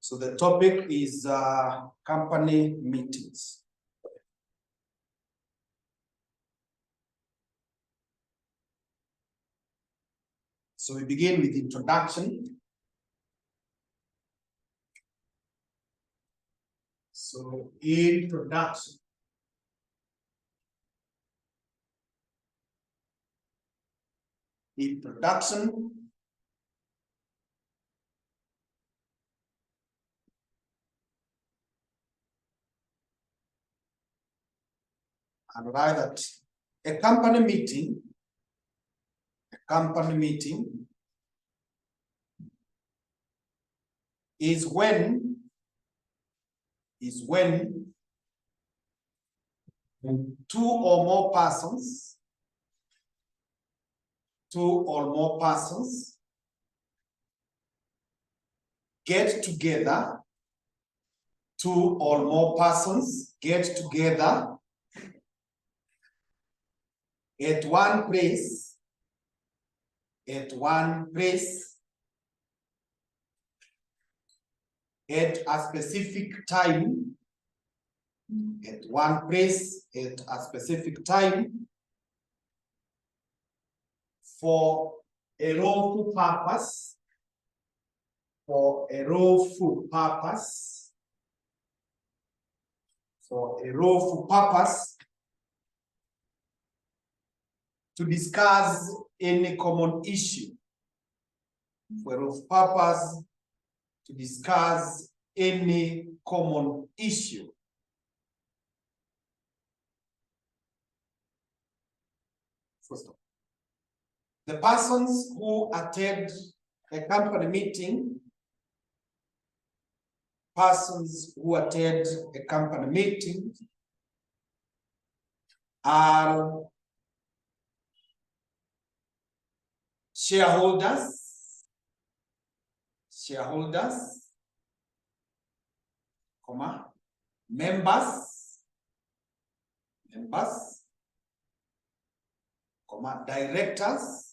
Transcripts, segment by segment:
So the topic is company meetings. So we begin with introduction. So introduction. Introduction. And write that a company meeting is when two or more persons get together, at one place, at a specific time, for a lawful purpose, to discuss any common issue. First of all, the persons who attend a company meeting are shareholders, members, directors,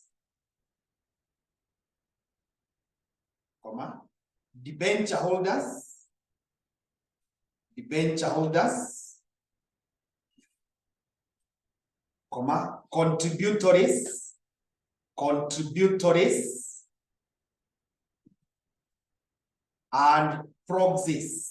debenture holders, contributories, and proxies.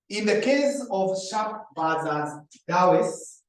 In the case of Sharp versus Dawes,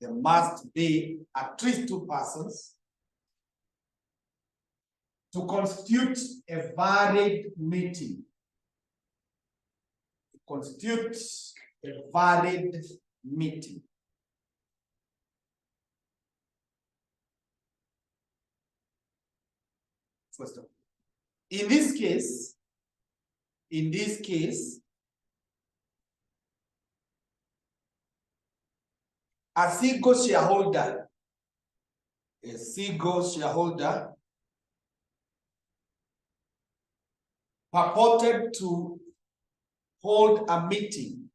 there must be at least two persons. To constitute a valid meeting. First of all, in this case, a single shareholder purported to hold a meeting,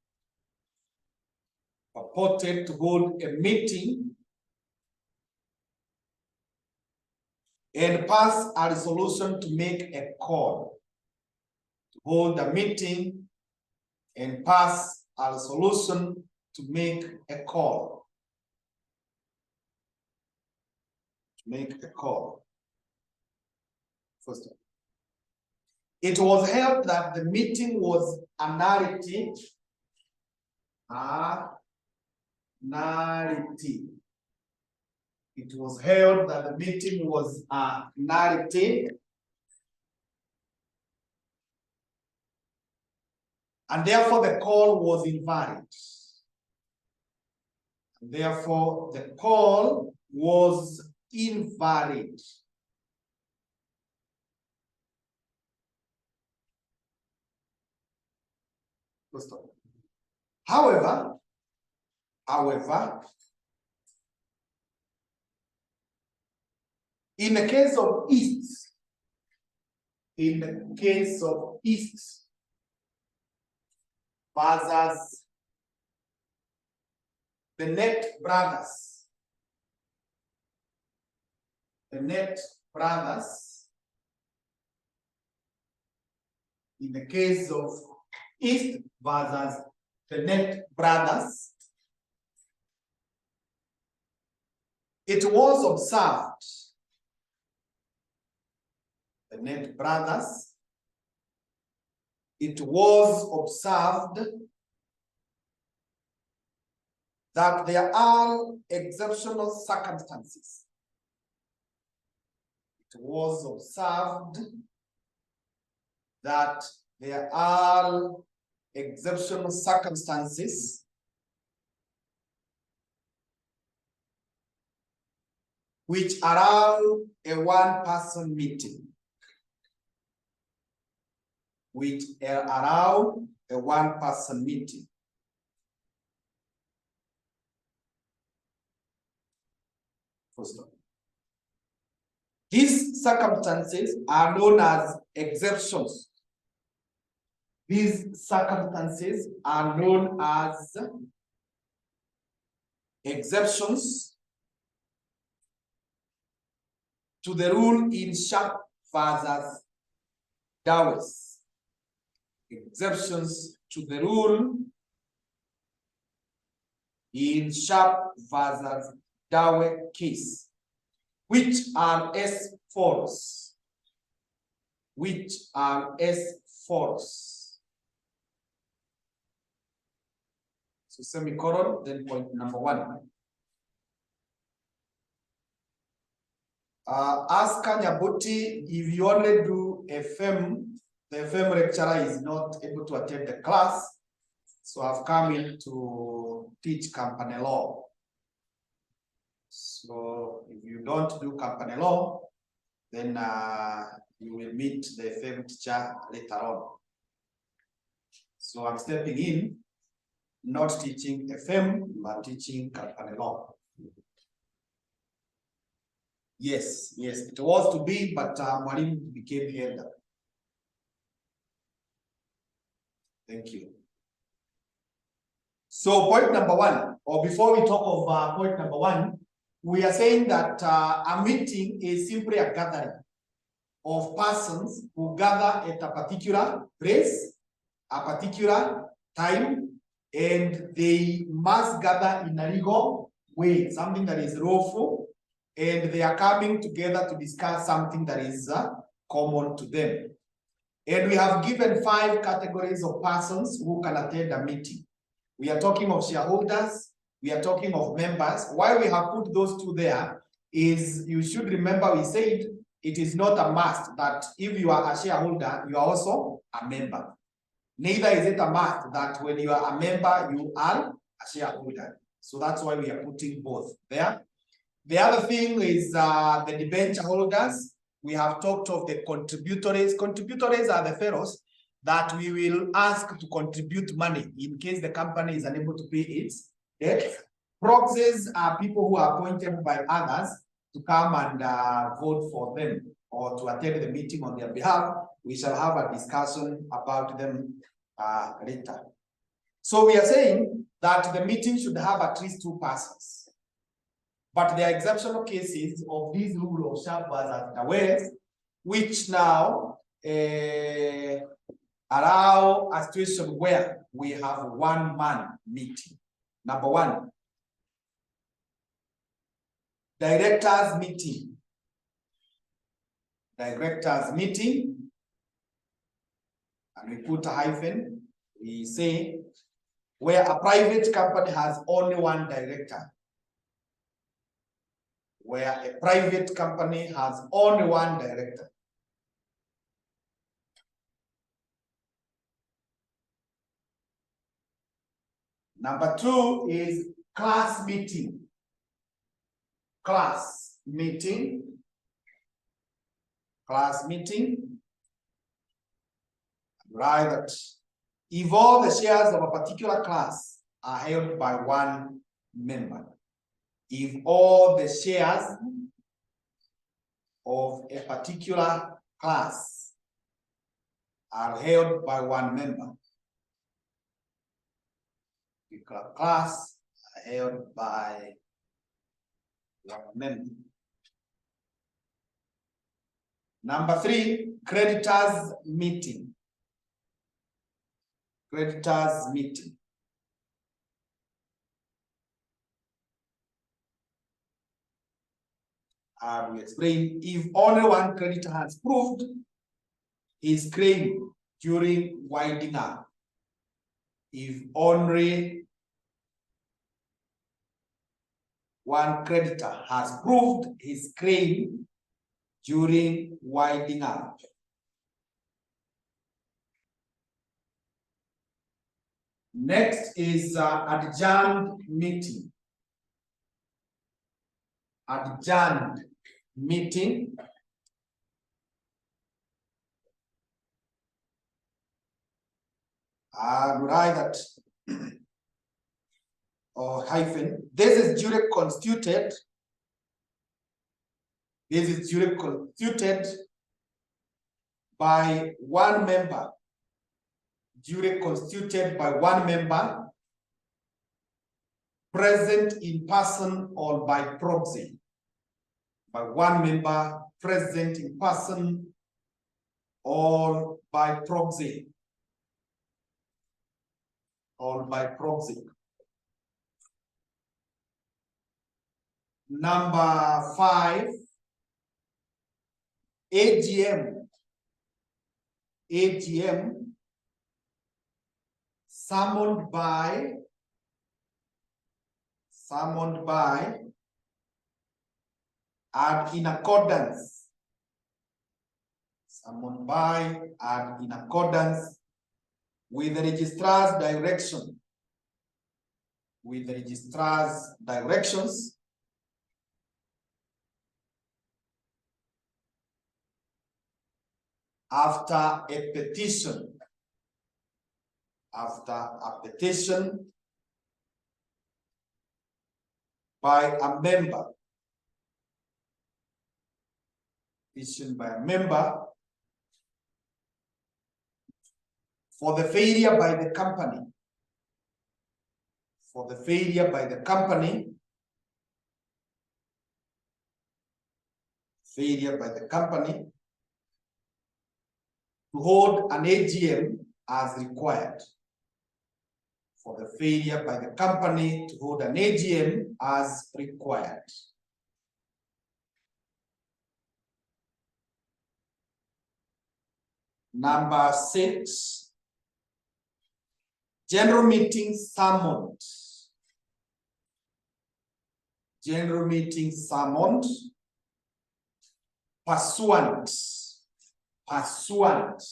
and pass a resolution to make a call. First of all, it was held that the meeting was a nullity nullity. It was held that the meeting was a nullity. And therefore the call was invalid. And therefore the call was invalid. However, in the case of East versus the Net brothers, in the case of East versus the Net brothers, it was observed, the Net brothers, it was observed that there are exceptional circumstances. It was observed that there are exceptional circumstances which allow a one-person meeting. Which allow a one-person meeting. First of all, these circumstances are known as exceptions. These circumstances are known as exceptions to the rule in Sharp versus Dawes. Exceptions to the rule in Sharp versus Dawes case, which are as follows. Which are as follows. So semicolon, then point number 1. Ask Nyabuti, if you only do FM, the FM lecturer is not able to attend the class, so I've come in to teach company law. So if you don't do company law, then you will meet the FM teacher later on. So I'm stepping in, not teaching FM, but teaching company law. Yes, it was to be, but Mwalimu became elder. Thank you. So point number 1, or before we talk of point number 1, we are saying that a meeting is simply a gathering of persons who gather at a particular place, a particular time, and they must gather in a legal way, something that is lawful, and they are coming together to discuss something that is common to them. And we have given 5 categories of persons who can attend a meeting. We are talking of shareholders, we are talking of members. Why we have put those 2 there is, you should remember we said it is not a must that if you are a shareholder, you are also a member. Neither is it a must that when you are a member, you are a shareholder. So that's why we are putting both there. The other thing is the debenture holders. We have talked of the contributories. Contributories are the fellows that we will ask to contribute money in case the company is unable to pay its debt. Proxies are people who are appointed by others to come and vote for them or to attend the meeting on their behalf. We shall have a discussion about them later. So we are saying that the meeting should have at least 2 persons. But there are exceptional cases of this rule of Sharp versus Dawes, which now allow a situation where we have one-man meeting. Number 1, directors meeting. Directors meeting, and we put a hyphen. We say where a private company has only one director. Where a private company has only one director. Number 2 is class meeting. Class meeting. Class meeting. Right, that if all the shares of a particular class are held by one member, if all the shares of a particular class are held by one member, particular class are held by one member. Number 3, creditors meeting. Creditors meeting. We explain if only one creditor has proved his claim during winding up. If only one creditor has proved his claim during winding up. Next is adjourned meeting. Adjourned meeting. Write that or hyphen. This is duly constituted. This is duly constituted by one member. Duly constituted by one member, present in person or by proxy. By one member, present in person or by proxy. Or by proxy. Number 5, AGM. AGM summoned by and in accordance. Summoned by and in accordance with the registrar's direction. With the registrar's directions. After a petition. After a petition by a member. Petition by a member for the failure by the company. For the failure by the company. Failure by the company to hold an AGM as required. For the failure by the company to hold an AGM as required. Number 6, general meeting summoned. General meeting summoned pursuant. Pursuant.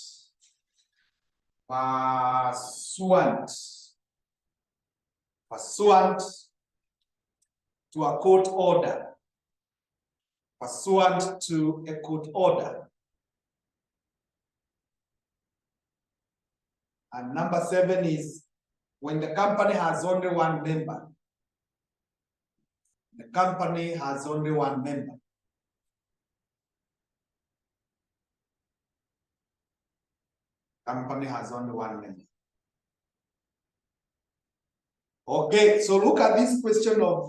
Pursuant. Pursuant to a court order. Pursuant to a court order. And number 7 is when the company has only one member. The company has only one member. Company has only one member. Okay, so look at this question of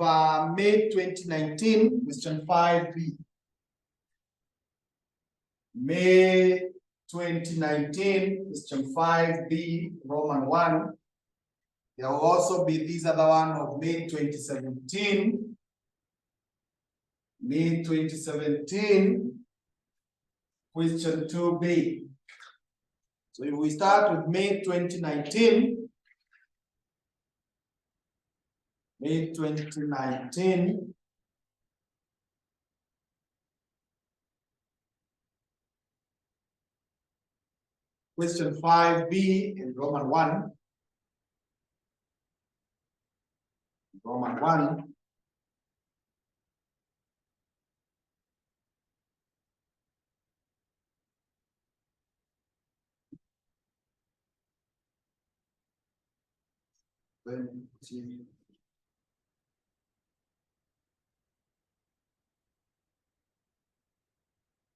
May 2019, question 5B. May 2019, question 5B, Roman 1. There will also be this other one of May 2017. May 2017, question 2B. So if we start with May 2019, May 2019. Question 5B in Roman 1. Roman 1.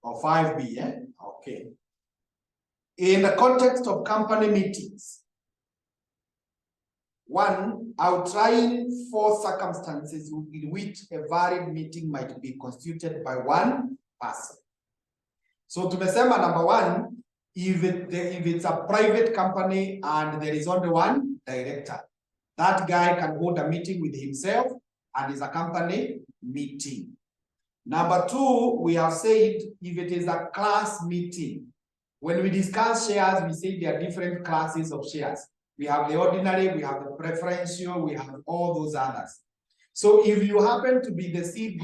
Or 5B, eh? Okay. In the context of company meetings, one, outline 4 circumstances in which a valid meeting might be constituted by one person. So tumesema number 1, if it's a private company and there is only one director, that guy can hold a meeting with himself and is a company meeting. Number 2, we have said if it is a class meeting, when we discuss shares, we say there are different classes of shares. We have the ordinary, we have the preferential, we have all those others. So if you happen to be the seed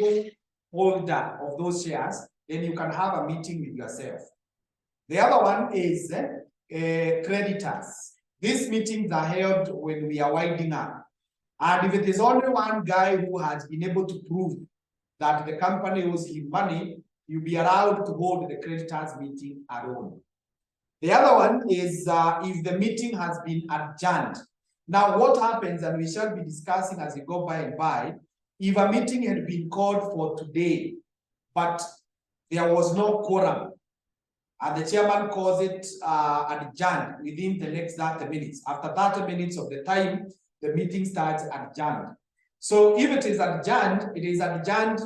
holder of those shares, then you can have a meeting with yourself. The other one is creditors. These meetings are held when we are winding up. And if it is only one guy who has been able to prove that the company owes him money, you'll be allowed to hold the creditors meeting alone. The other one is if the meeting has been adjourned. Now, what happens, and we shall be discussing as we go by and by, if a meeting had been called for today, but there was no quorum, and the chairman calls it adjourned within the next 30 minutes. After 30 minutes of the time, the meeting starts adjourned. So if it is adjourned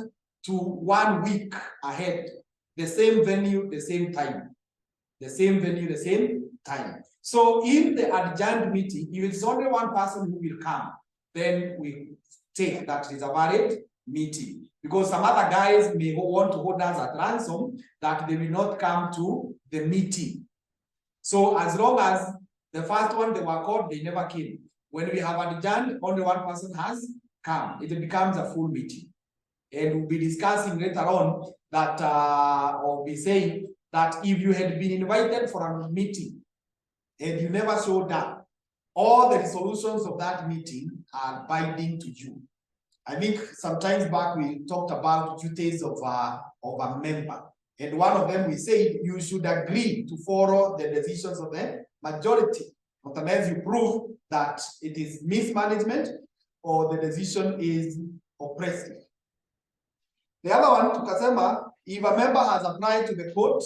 to 1 week ahead, the same venue, the same time. The same venue, the same time. So in the adjourned meeting, if it's only one person who will come, then we take that is a valid meeting. Because some other guys may want to hold us at ransom that they will not come to the meeting. So as long as the first one they were called, they never came. When we have adjourned, only one person has come. It becomes a full meeting. And we'll be discussing later on that, or be saying that if you had been invited for a meeting and you never showed up, all the resolutions of that meeting are binding to you. I think sometimes back we talked about duties of a member. And one of them we said you should agree to follow the decisions of the majority. But unless you prove that it is mismanagement or the decision is oppressive. The other one, tukasema, if a member has applied to the court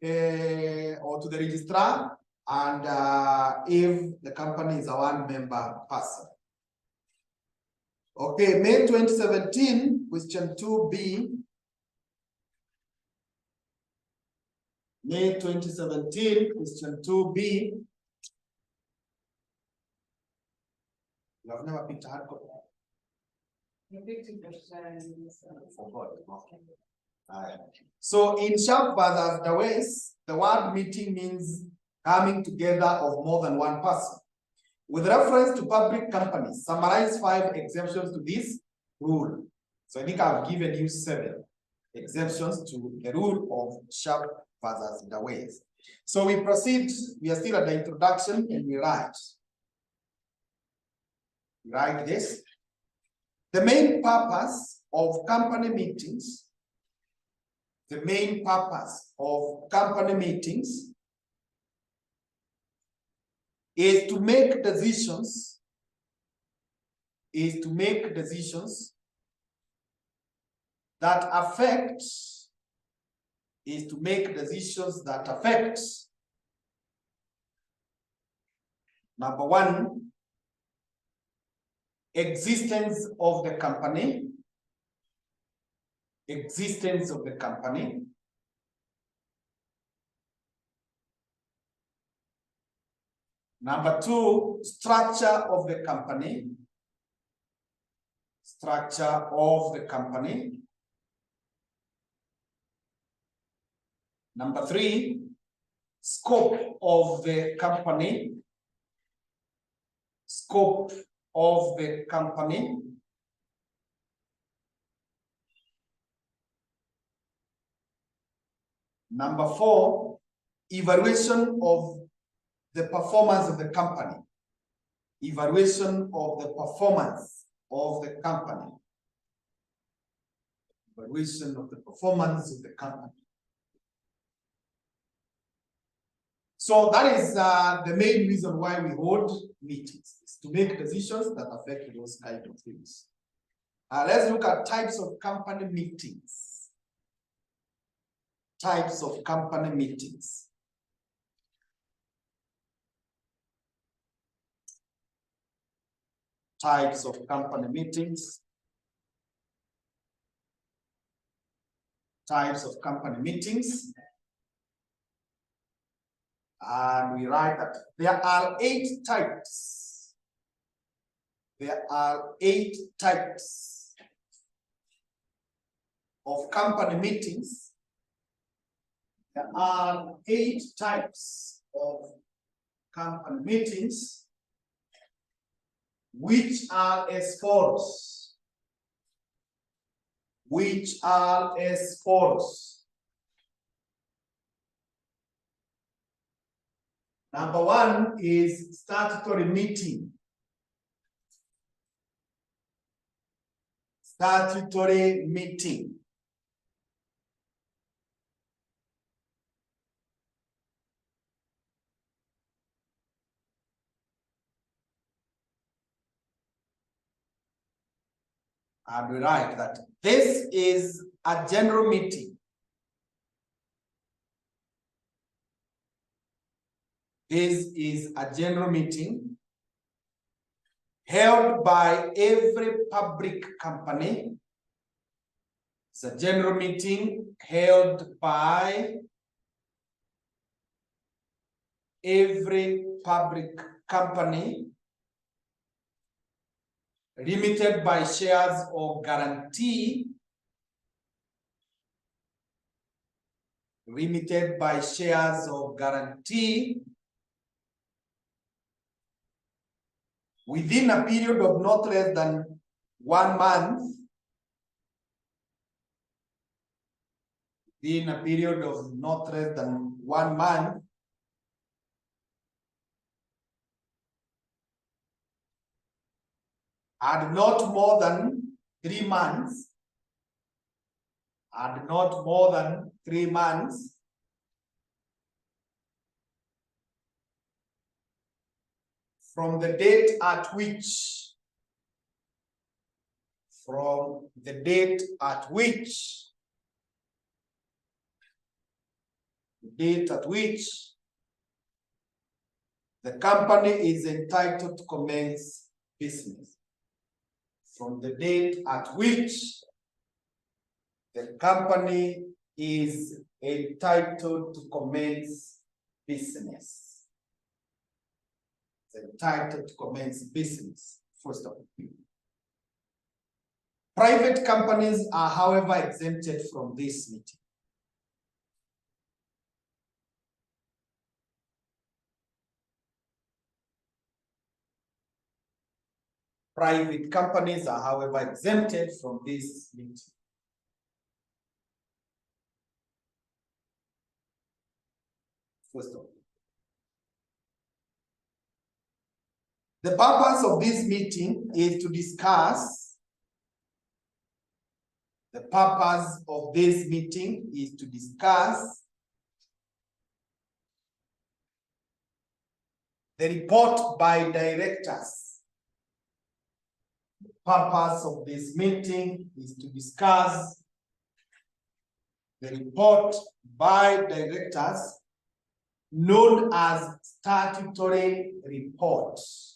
or to the registrar, and if the company is a one-member person. Okay, May 2017, question 2B. May 2017, question 2B. You have never picked a hard copy. So in sharp versus the West, the word meeting means coming together of more than one person. With reference to public companies, summarize 5 exemptions to this rule. So I think I've given you 7 exemptions to the rule of sharp versus the West. So we proceed, we are still at the introduction, and we write this. The main purpose of company meetings, is to make decisions, that affect, number 1, existence of the company. Number 2, structure of the company. Number 3, scope of the company. Number 4, evaluation of the performance of the company. Evaluation of the performance of the company. Evaluation of the performance of the company. So that is the main reason why we hold meetings, is to make decisions that affect those kind of things. Let's look at types of company meetings. Types of company meetings. Types of company meetings. Types of company meetings. And we write that there are 8 types. There are 8 types of company meetings. There are 8 types of company meetings, which are as follows. Which are as follows. Number 1 is statutory meeting. Statutory meeting. And we write that this is a general meeting. This is a general meeting held by every public company. It's a general meeting held by every public company, limited by shares or guarantee. Limited by shares or guarantee. Within a period of not less than 1 month. Within a period of not less than 1 month. And not more than 3 months. And not more than 3 months. From the date at which. From the date at which. The date at which the company is entitled to commence business. From the date at which the company is entitled to commence business. It's entitled to commence business, first of all. Private companies are, however, exempted from this meeting. Private companies are, however, exempted from this meeting. First of all, the purpose of this meeting is to discuss. The purpose of this meeting is to discuss the report by directors. The purpose of this meeting is to discuss the report by directors known as statutory reports.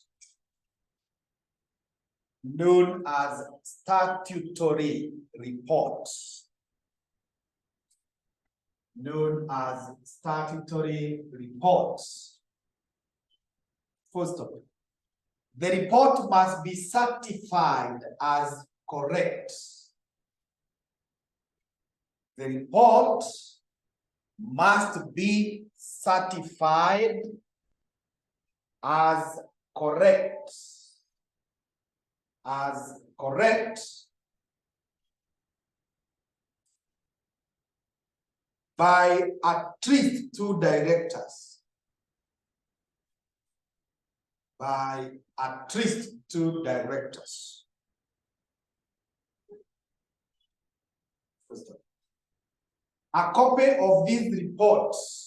Known as statutory reports. Known as statutory reports. First of all, the report must be certified as correct. The report must be certified as correct. As correct. by at least 2 directors. By at least 2 directors. A copy of these reports,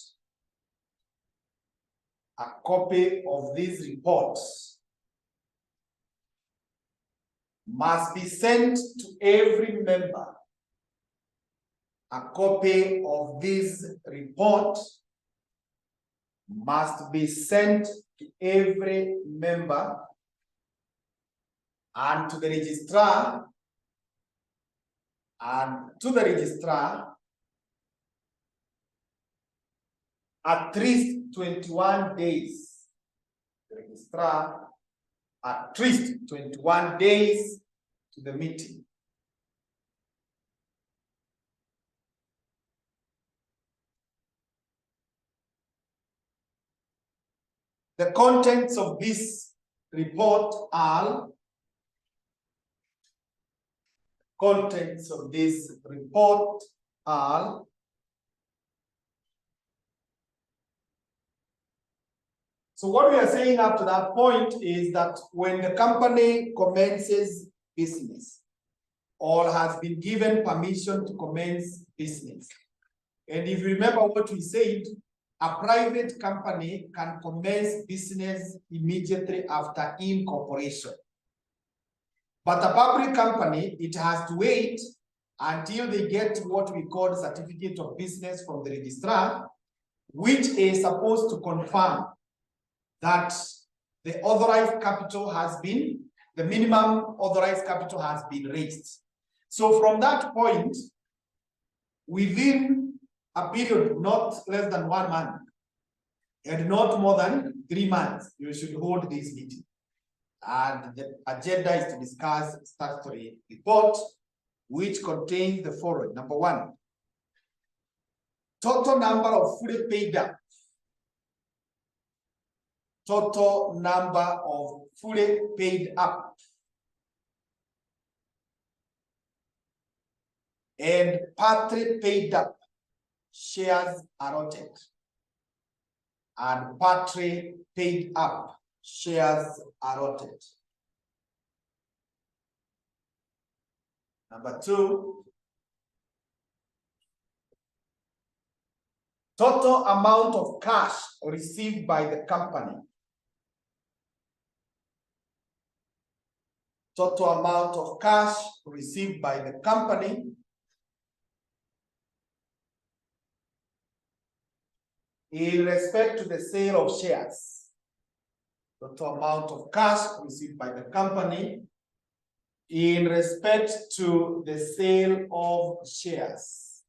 must be sent to every member. A copy of this report must be sent to every member and to the registrar, at least 21 days. The registrar at least 21 days to the meeting. The contents of this report are so what we are saying up to that point is that when the company commences business or has been given permission to commence business, and if you remember what we said, a private company can commence business immediately after incorporation. But a public company, it has to wait until they get what we call certificate of business from the registrar, which is supposed to confirm that the authorized capital has been, the minimum authorized capital has been raised. So from that point, within a period not less than 1 month and not more than 3 months, you should hold this meeting. And the agenda is to discuss statutory report, which contains the following. Number 1, total number of fully paid up. Total number of fully paid up and partly paid up shares allotted. And partly paid up shares allotted. Number 2, total amount of cash received by the company. Total amount of cash received by the company in respect to the sale of shares. Total amount of cash received by the company in respect to the sale of shares.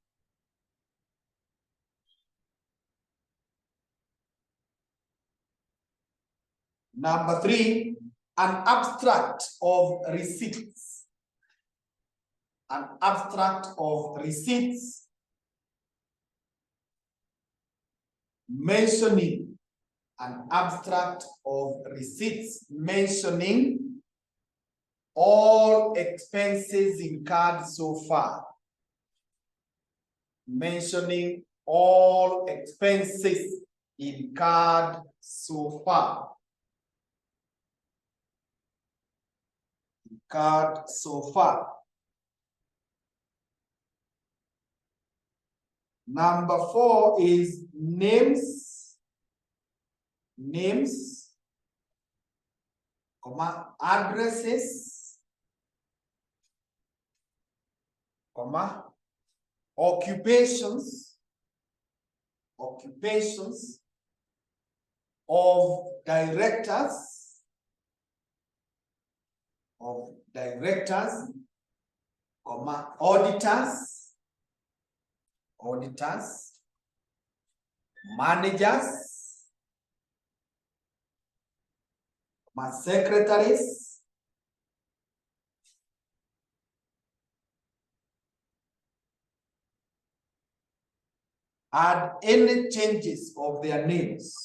Number 3, an abstract of receipts. An abstract of receipts mentioning all expenses incurred so far. Mentioning all expenses incurred so far. Number 4 is names, addresses, occupations of directors, auditors, managers, secretaries, and any changes of their names.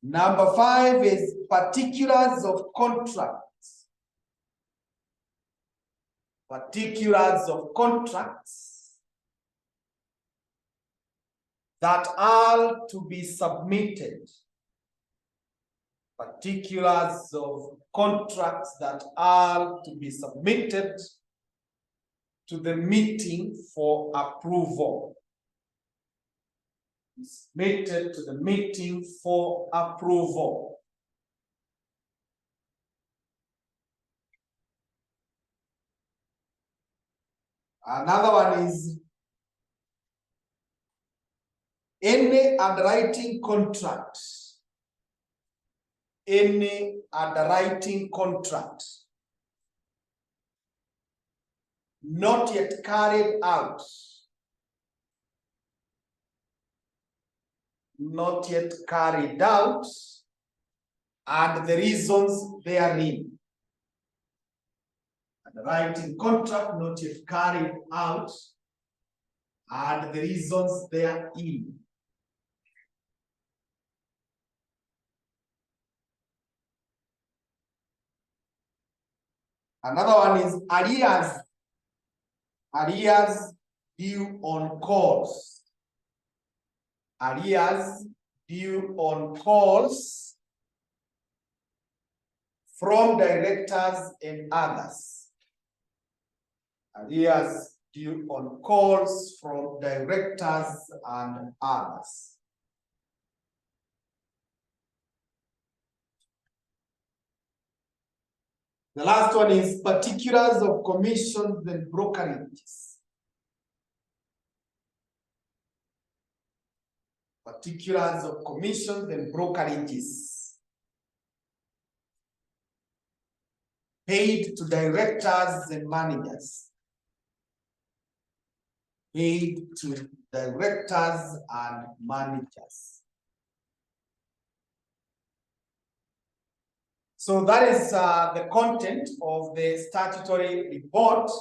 Number 5 is particulars of contracts. Particulars of contracts that are to be submitted. Particulars of contracts that are to be submitted to the meeting for approval. Submitted to the meeting for approval. Another one is any underwriting contract. Any underwriting contract not yet carried out. Not yet carried out, and the reasons therein. Underwriting contract not yet carried out, and the reasons therein. Another one is arrears. Arrears due on calls. Arrears due on calls from directors and others. Arrears due on calls from directors and others. The last one is particulars of commissions and brokerages. Particulars of commissions and brokerages paid to directors and managers. Paid to directors and managers. So that is the content of the statutory report.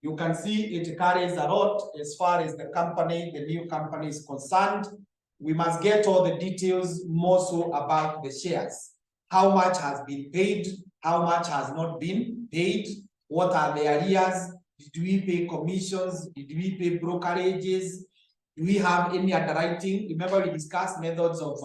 You can see it carries a lot as far as the company, the new company is concerned. We must get all the details more so about the shares. How much has been paid? How much has not been paid? What are the arrears? Did we pay commissions? Did we pay brokerages? Do we have any underwriting? Remember we discussed methods of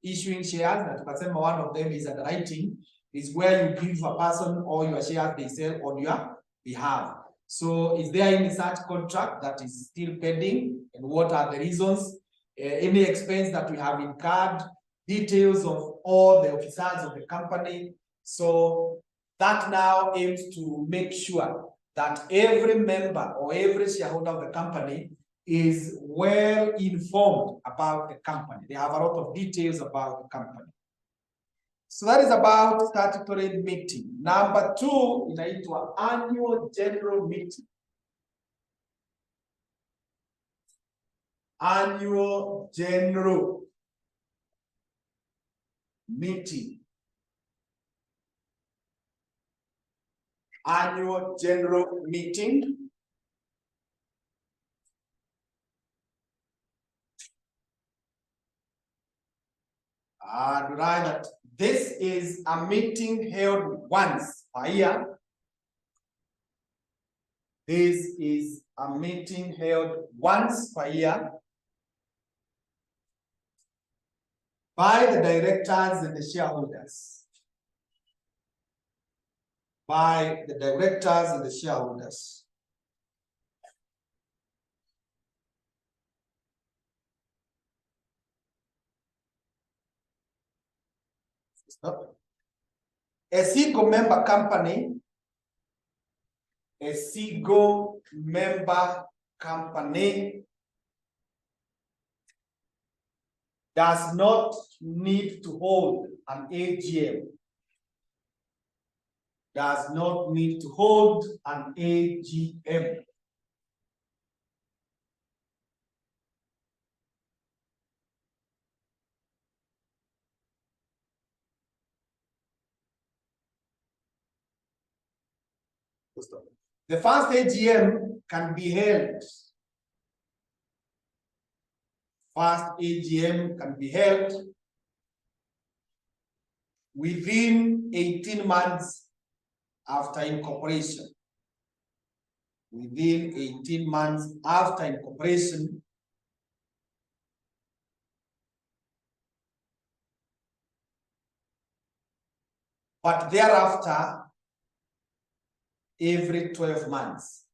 issuing shares. That one of them is underwriting. Is where you give a person all your shares they sell on your behalf. So is there any such contract that is still pending? And what are the reasons? Any expense that we have incurred, details of all the officers of the company. So that now aims to make sure that every member or every shareholder of the company is well informed about the company. They have a lot of details about the company. So that is about statutory meeting. Number 2 inaitwa annual general meeting. Annual general meeting. Annual general meeting. And write that this is a meeting held once a year. This is a meeting held once per year by the directors and the shareholders. By the directors and the shareholders. A single member company, a single member company does not need to hold an AGM. Does not need to hold an AGM. The first AGM can be held. First AGM can be held within 18 months after incorporation. Within 18 months after incorporation, but thereafter, every 12 months.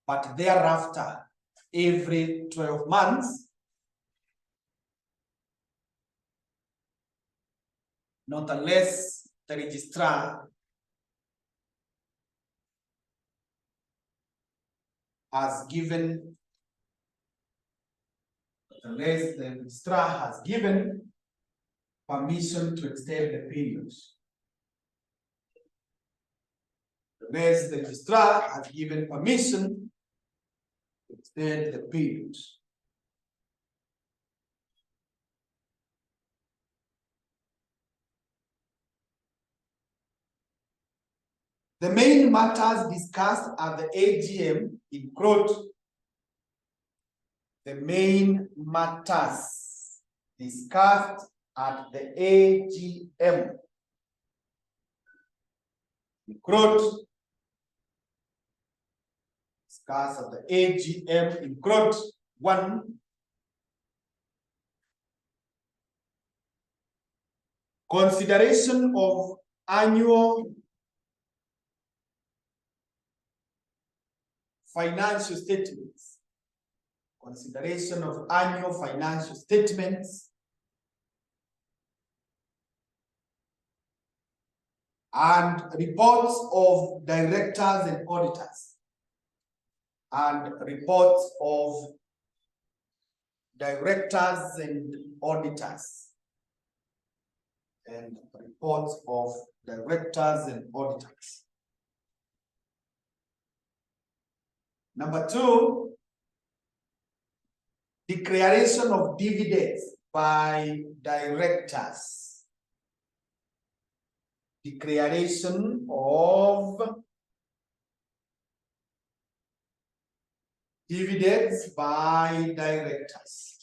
But thereafter, every 12 months, not unless the registrar has given, unless the registrar has given permission to extend the period. Unless the registrar has given permission to extend the period. The main matters discussed at the AGM include the main matters discussed at the AGM include discussed at the AGM include: 1, consideration of annual financial statements. Consideration of annual financial statements and reports of directors and auditors. And reports of directors and auditors. And reports of directors and auditors. Number 2, declaration of dividends by directors. Declaration of dividends by directors.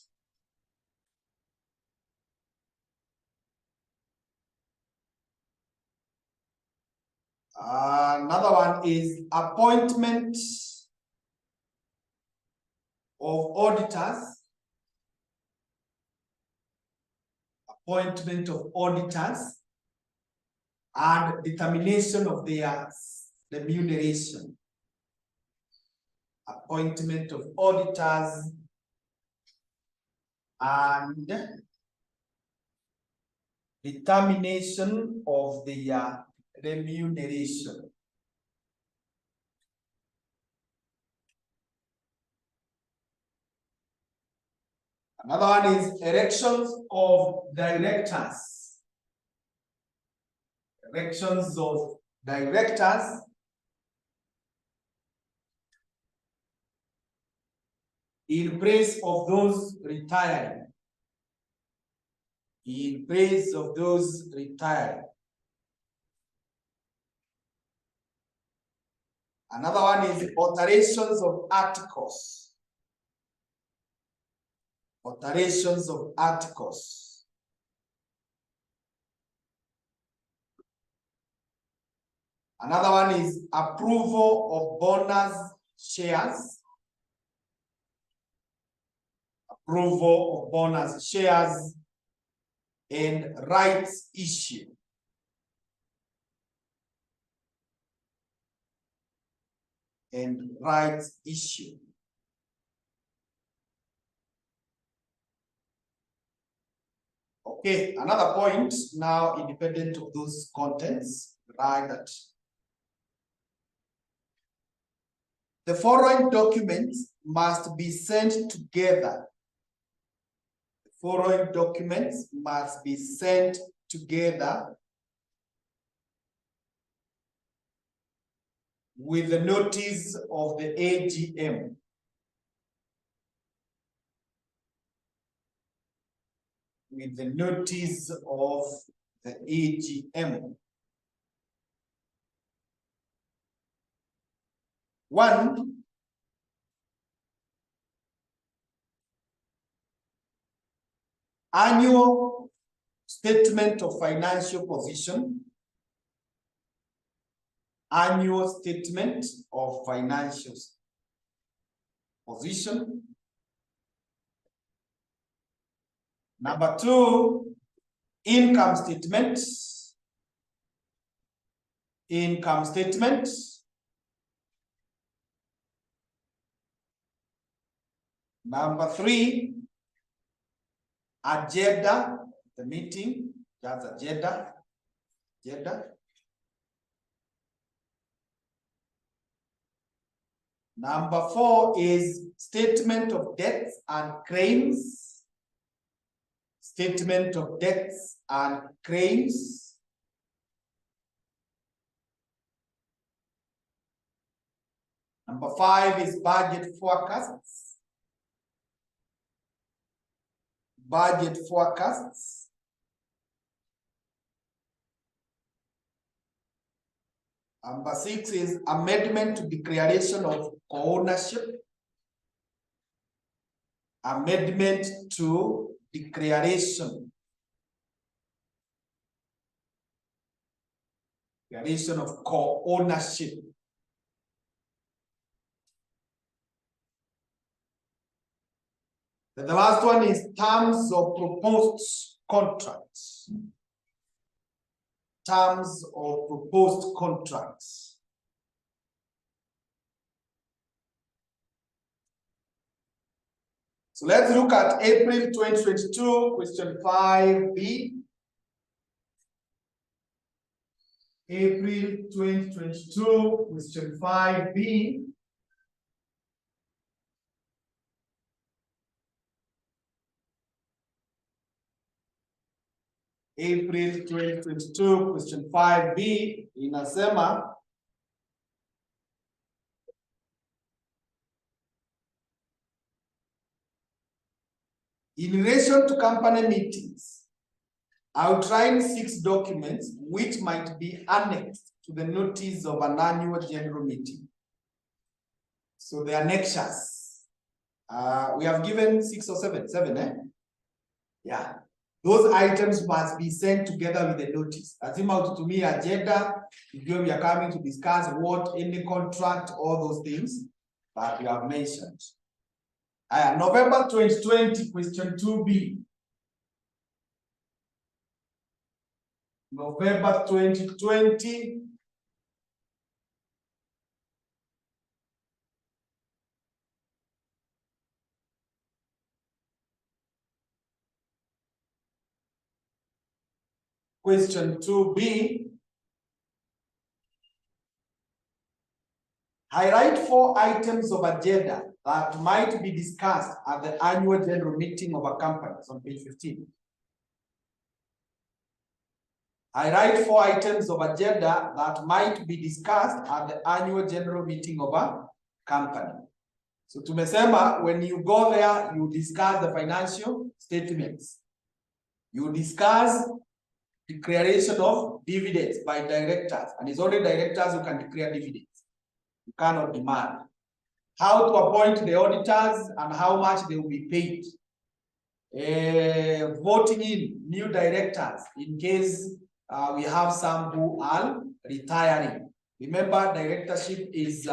Another one is appointment of auditors. Appointment of auditors and determination of their remuneration. Appointment of auditors and determination of their remuneration. Another one is elections of directors. Elections of directors in place of those retiring. In place of those retiring. Another one is alterations of articles. Alterations of articles. Another one is approval of bonus shares. Approval of bonus shares and rights issue. And rights issue. Okay, another point now independent of those contents, right? That the following documents must be sent together. The following documents must be sent together with the notice of the AGM. With the notice of the AGM. 1, annual statement of financial position, annual statement of financial position. Number 2, income statement. Income statement. Number 3, agenda, the meeting, that's agenda. Number 4 is statement of debts and claims. Statement of debts and claims. Number 5 is budget forecasts. Budget forecasts. Number 6 is amendment to declaration of ownership. Amendment to declaration. Declaration of co-ownership. The last one is terms of proposed contracts. Terms of proposed contracts. So let's look at April 2022, question 5B. April 2022, question 5B. April 2022, question 5B, inasema in relation to company meetings, outline 6 documents which might be annexed to the notice of an annual general meeting. So the annexures, we have given 6 or 7, 7, eh? Yeah. Those items must be sent together with the notice. Lazima ututumie agenda, if we are coming to discuss what, any contract, all those things that we have mentioned. November 2020, question 2B. November 2020. Question 2B. Highlight 4 items of agenda that might be discussed at the annual general meeting of a company. It's on page 15. Highlight 4 items of agenda that might be discussed at the annual general meeting of a company. So tumesema, when you go there, you discuss the financial statements. You discuss declaration of dividends by directors, and it's only directors who can declare dividends. You cannot demand. How to appoint the auditors and how much they will be paid. Voting in new directors in case we have some who are retiring. Remember, directorship is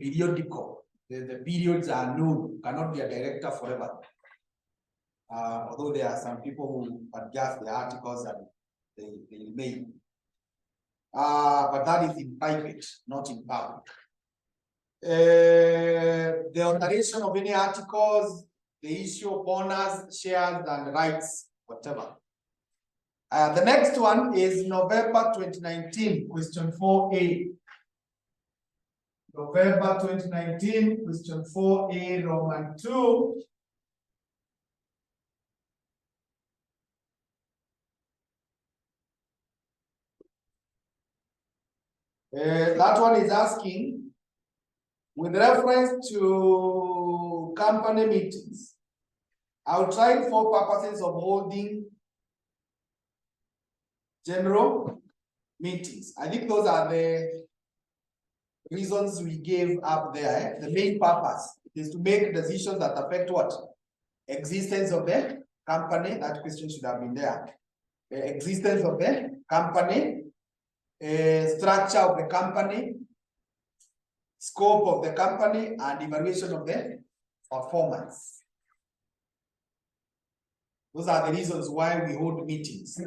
periodical. The periods are known. You cannot be a director forever. Although there are some people who adjust the articles and they remain. But that is in private, not in public. The alteration of any articles, the issue of bonus, shares, and rights, whatever. The next one is November 2019, question 4A. November 2019, question 4A, Roman 2. That one is asking, with reference to company meetings, outline 4 purposes of holding general meetings. I think those are the reasons we gave up there. The main purpose is to make decisions that affect what? Existence of the company. That question should have been there. Existence of the company, structure of the company, scope of the company, and evaluation of the performance. Those are the reasons why we hold meetings.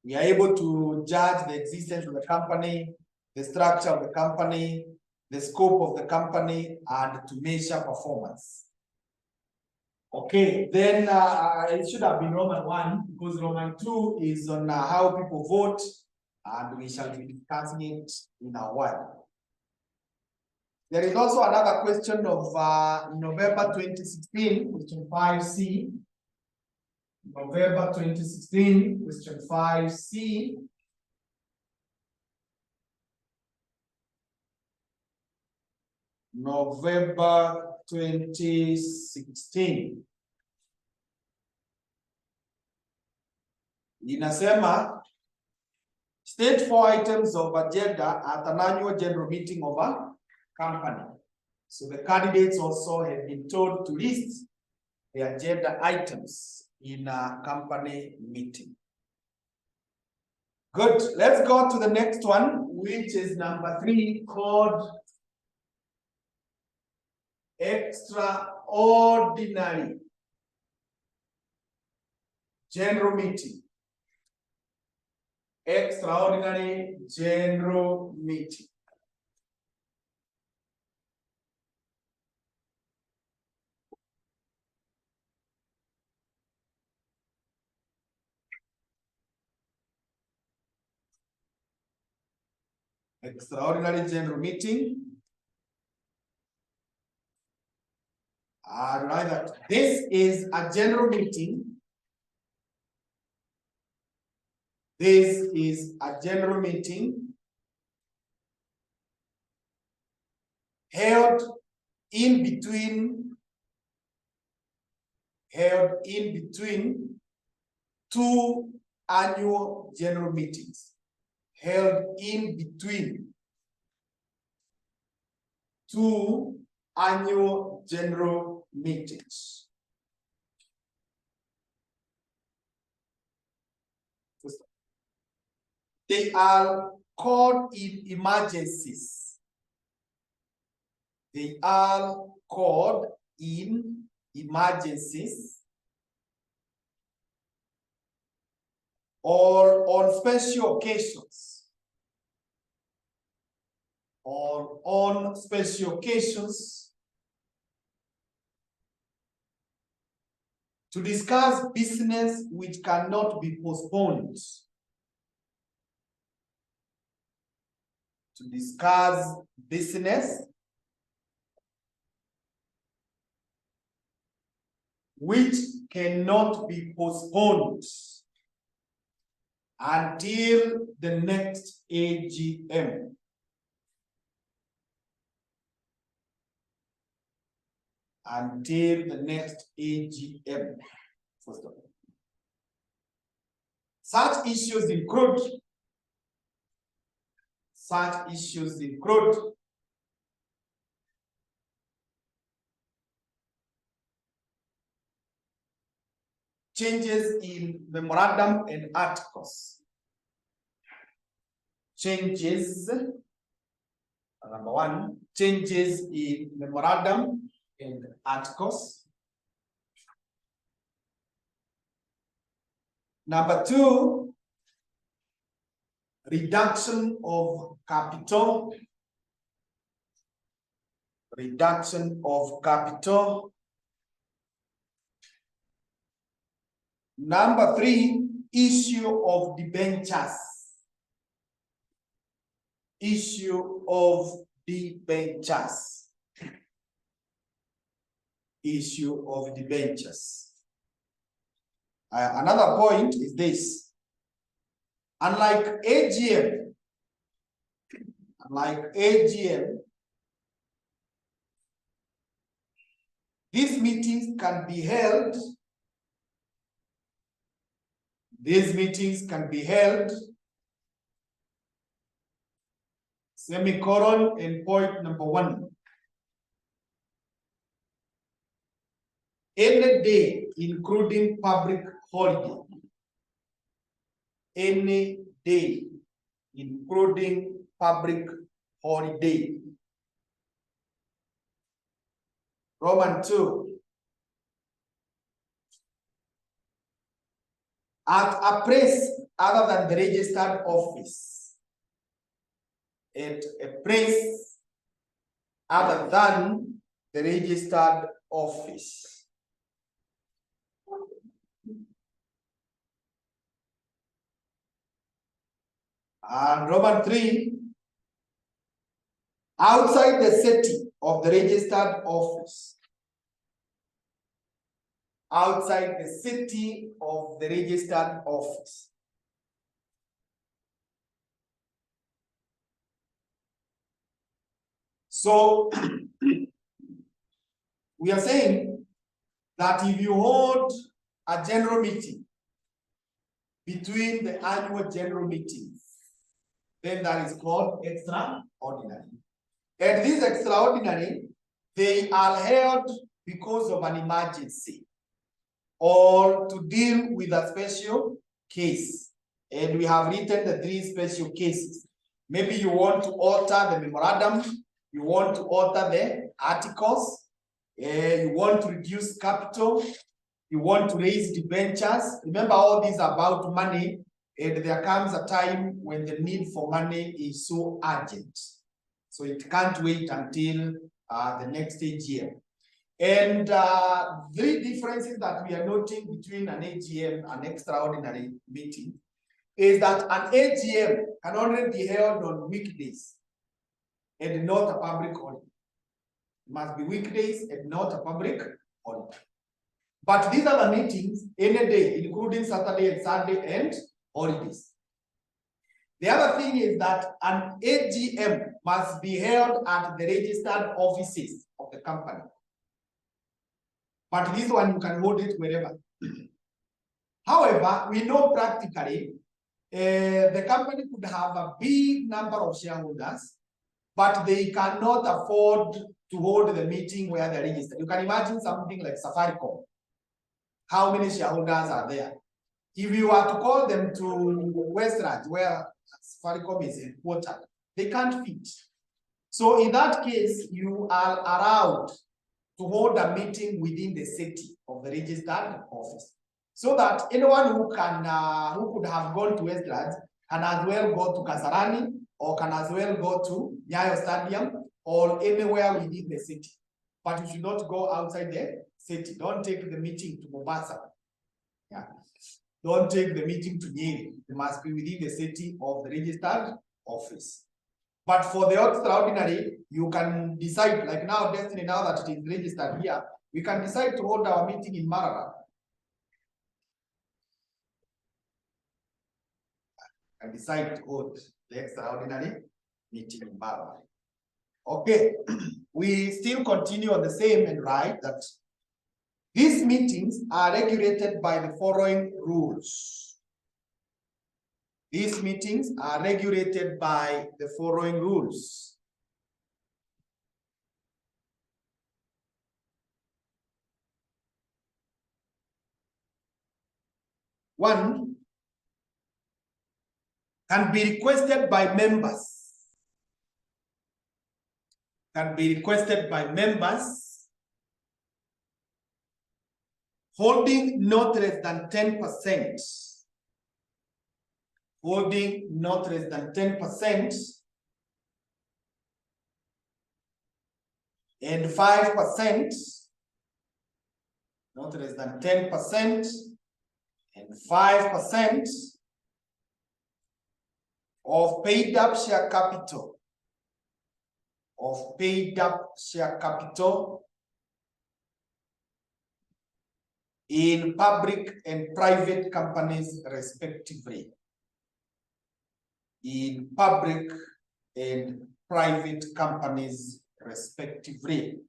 We are able to judge the existence of the company, the structure of the company, the scope of the company, and to measure performance. Okay, then it should have been Roman 1, because Roman 2 is on how people vote, and we shall be discussing it in a while. There is also another question of November 2016, question 5C. November 2016, question 5C. November 2016. Inasema, state 4 items of agenda at an annual general meeting of a company. So the candidates also have been told to list the agenda items in a company meeting. Good. Let's go to the next one, which is number 3, called extraordinary general meeting. Extraordinary general meeting. Extraordinary general meeting. Right, that this is a general meeting. This is a general meeting held in between two annual general meetings. Held in between two annual general meetings. They are called in emergencies. They are called in emergencies or on special occasions. Or on special occasions to discuss business which cannot be postponed. To discuss business which cannot be postponed until the next AGM. Until the next AGM. First of all. Such issues include changes in memorandum and articles. Changes, number 1, changes in memorandum and articles. Number 2, reduction of capital. Reduction of capital. Number 3, issue of debentures. Issue of debentures. Issue of debentures. Another point is this. Unlike AGM, these meetings can be held. Semicolon in point number 1. any day including public holiday. Any day including public holiday. Roman 2. At a place other than the registered office. At a place other than the registered office. And Roman 3, outside the city of the registered office. Outside the city of the registered office. So we are saying that if you hold a general meeting between the annual general meetings, then that is called extraordinary. And these extraordinary, they are held because of an emergency or to deal with a special case. And we have written the 3 special cases. Maybe you want to alter the memorandum, you want to alter the articles, you want to reduce capital, you want to raise debentures. Remember, all these are about money, and there comes a time when the need for money is so urgent. So it can't wait until the next AGM. And 3 differences that we are noting between an AGM and extraordinary meeting is that an AGM can only be held on weekdays and not a public holiday. It must be weekdays and not a public holiday. But these are the meetings any day, including Saturday and Sunday and holidays. The other thing is that an AGM must be held at the registered offices of the company. But this one, you can hold it wherever. However, we know practically the company could have a big number of shareholders, but they cannot afford to hold the meeting where they're registered. You can imagine something like Safaricom. How many shareholders are there? If you are to call them to Westland, where Safaricom is headquartered, they can't fit. So in that case, you are allowed to hold a meeting within the city of the registered office, so that anyone who could have gone to Westlands can as well go to Kasarani, or can as well go to Nyayo Stadium, or anywhere within the city. But you should not go outside the city. Don't take the meeting to Mombasa. Yeah. Don't take the meeting to Nyeri. It must be within the city of the registered office. But for the extraordinary, you can decide, like now, Destiny, now that it is registered here, we can decide to hold our meeting in Marara. And decide to hold the extraordinary meeting in Marara. Okay, we still continue on the same and write that these meetings are regulated by the following rules. These meetings are regulated by the following rules. One, can be requested by members. Can be requested by members holding not less than 10%. Holding not less than 10%, and 5%, not less than 10%, and 5% of paid up share capital, in public and private companies respectively. In public and private companies respectively.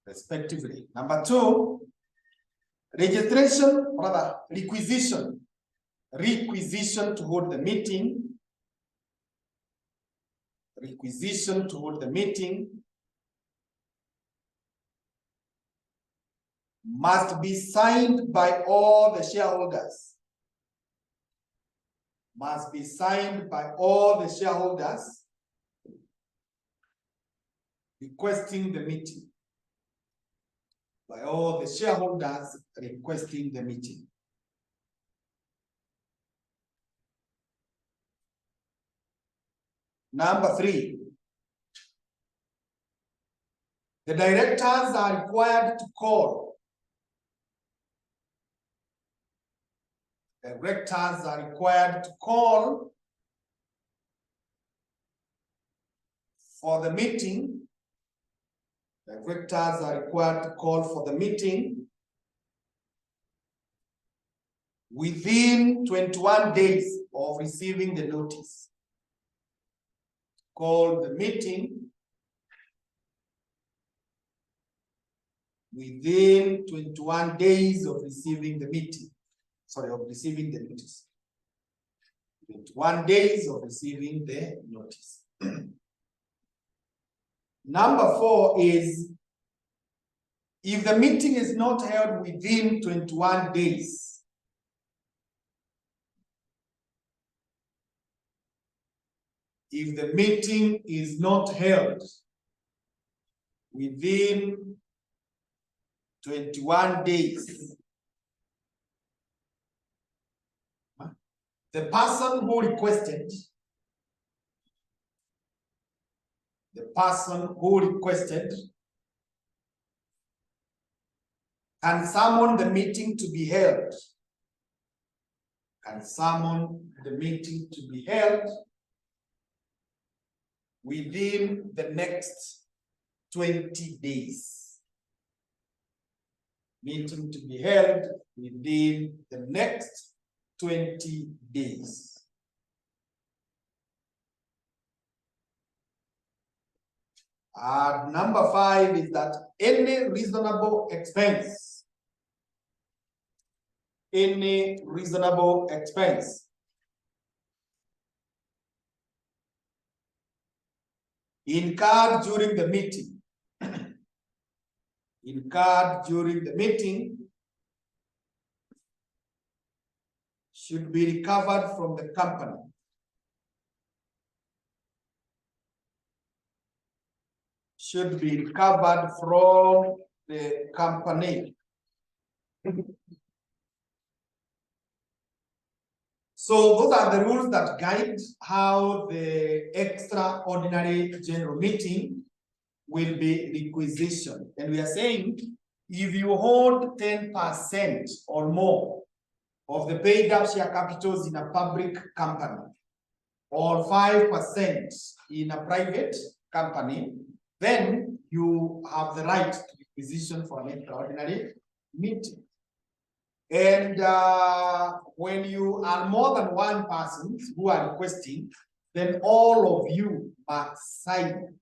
Respectively. Number 2, registration, rather requisition to hold the meeting requisition to hold the meeting must be signed by all the shareholders. Must be signed by all the shareholders requesting the meeting. By all the shareholders requesting the meeting. Number 3, the directors are required to call. Directors are required to call for the meeting. Directors are required to call for the meeting within 21 days of receiving the notice. Call the meeting within 21 days of receiving the meeting. Sorry, of receiving the notice. 21 days of receiving the notice. Number 4 is, if the meeting is not held within 21 days, if the meeting is not held within 21 days, the person who requested, can summon the meeting to be held. Can summon the meeting to be held within the next 20 days. Meeting to be held within the next 20 days. Number 5 is that any reasonable expense incurred during the meeting should be recovered from the company. Should be recovered from the company. So those are the rules that guide how the extraordinary general meeting will be requisitioned. And we are saying, if you hold 10% or more of the paid up share capitals in a public company, or 5% in a private company, then you have the right to requisition for an extraordinary meeting. And when you are more than one person who are requesting, then all of you must sign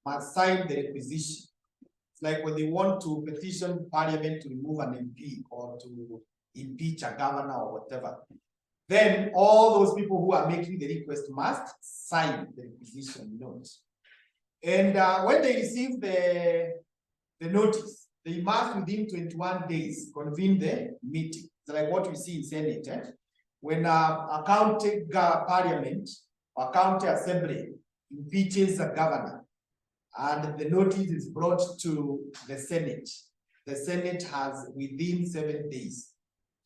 the requisition. It's like when they want to petition Parliament to remove an MP or to impeach a governor or whatever. Then all those people who are making the request must sign the requisition note. And when they receive the notice, they must within 21 days convene the meeting. It's like what we see in Senate. When a county parliament or county assembly impeaches a governor and the notice is brought to the Senate has within 7 days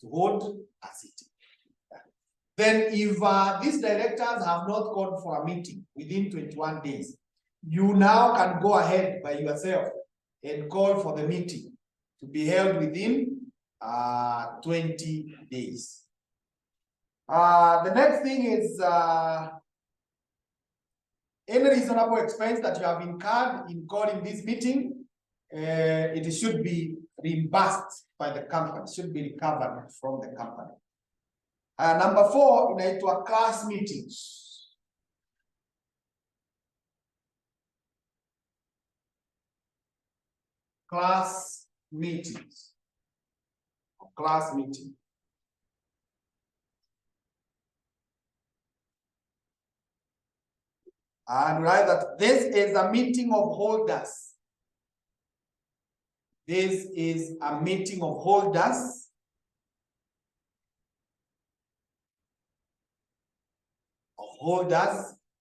to hold a sitting. Then if these directors have not called for a meeting within 21 days, you now can go ahead by yourself and call for the meeting to be held within 20 days. The next thing is any reasonable expense that you have incurred in calling this meeting, it should be reimbursed by the company, should be recovered from the company. Number 4, inaitwa class meetings. Class meetings. Class meeting. And write that this is a meeting of holders. This is a meeting of holders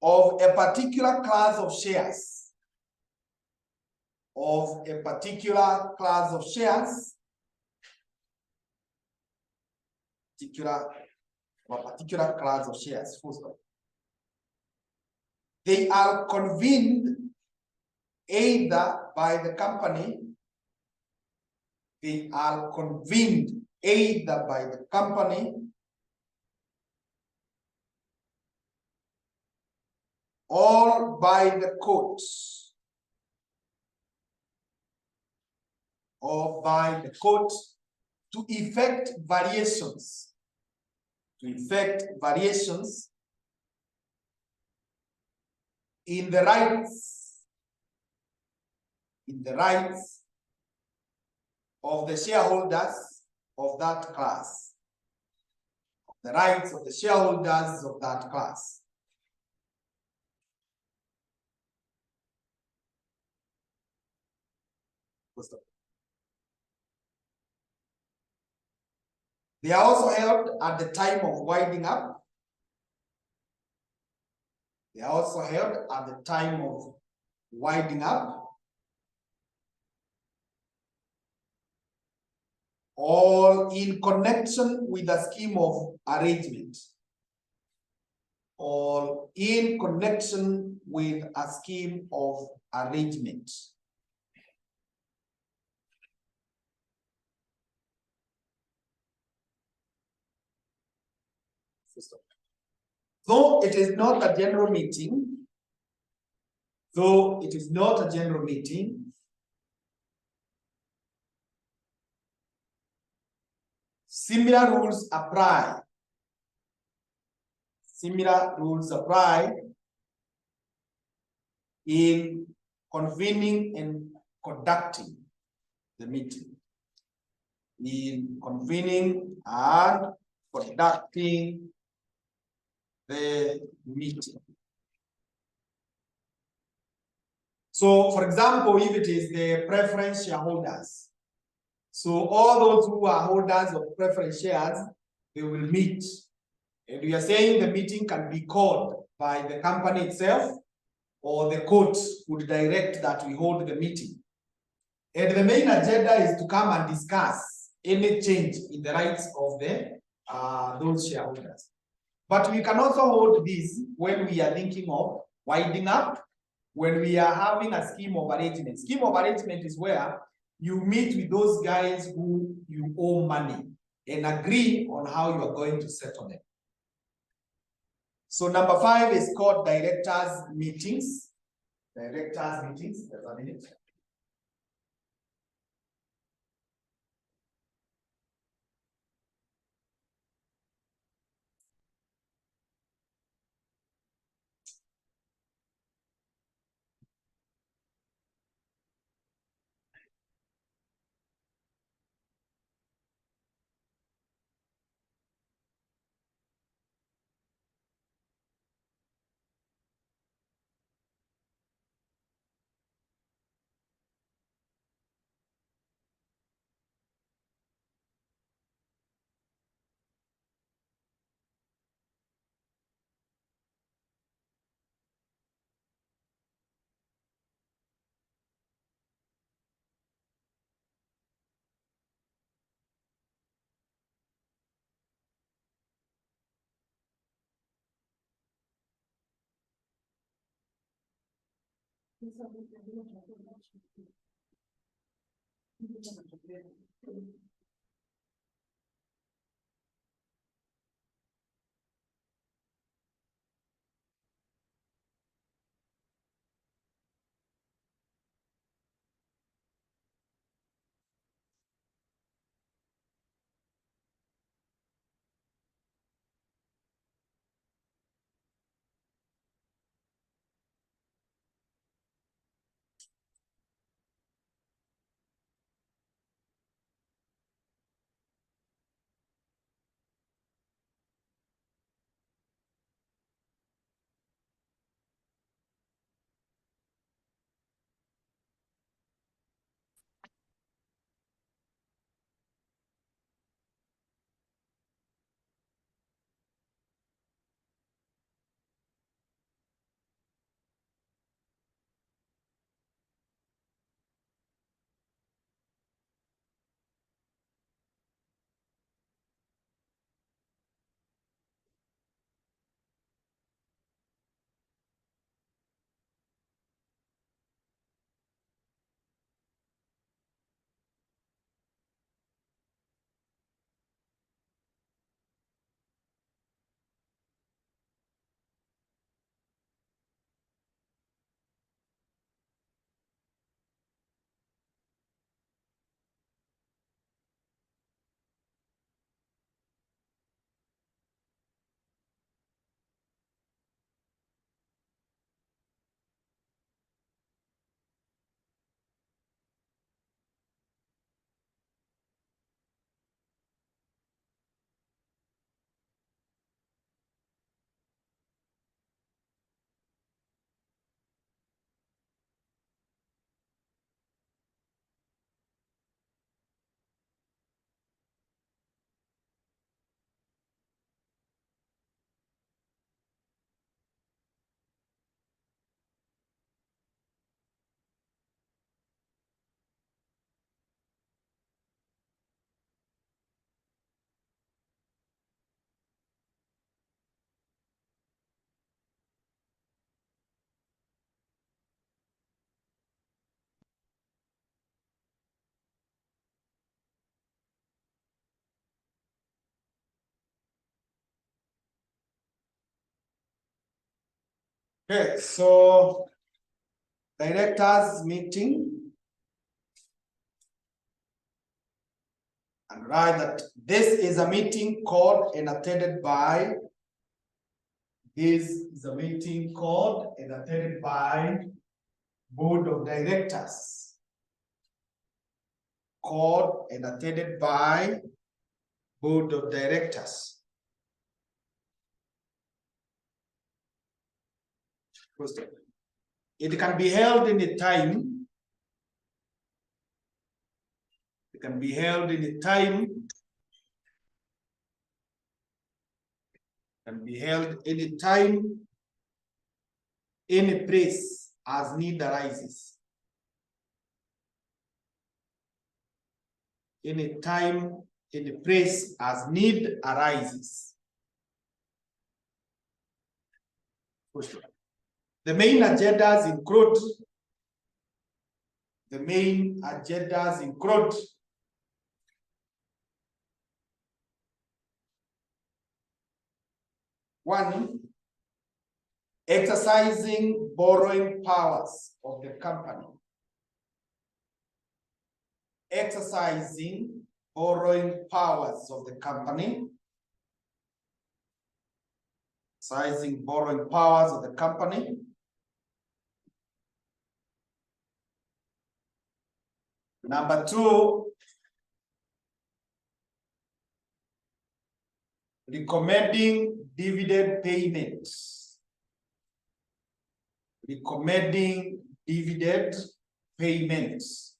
of a particular class of shares. Of a particular class of shares. A particular class of shares. Full stop. They are convened either by the company. They are convened either by the company or by the courts. Or by the court to effect variations. To effect variations in the rights of the shareholders of that class. The rights of the shareholders of that class. They are also held at the time of winding up. They are also held at the time of winding up. Or in connection with a scheme of arrangement. Or in connection with a scheme of arrangement. Though it is not a general meeting, similar rules apply. Similar rules apply in convening and conducting the meeting. In convening and conducting the meeting. So, for example, if it is the preference shareholders, so all those who are holders of preference shares, they will meet. And we are saying the meeting can be called by the company itself, or the court would direct that we hold the meeting. And the main agenda is to come and discuss any change in the rights of the those shareholders. But we can also hold this when we are thinking of winding up, when we are having a scheme of arrangement. Scheme of arrangement is where you meet with those guys who you owe money and agree on how you are going to settle them. So number 5 is called directors' meetings. Directors' meetings. There's a minute. Okay, so directors meeting, and write that this is a meeting called and attended by. This is a meeting called and attended by board of directors. Called and attended by board of directors. It can be held in a time. It can be held in a time. Can be held any time, any place as need arises. Any time, any place as need arises. The main agendas include. The main agendas include. One, exercising borrowing powers of the company. Exercising borrowing powers of the company. Exercising borrowing powers of the company. Number two, recommending dividend payments. Recommending dividend payments.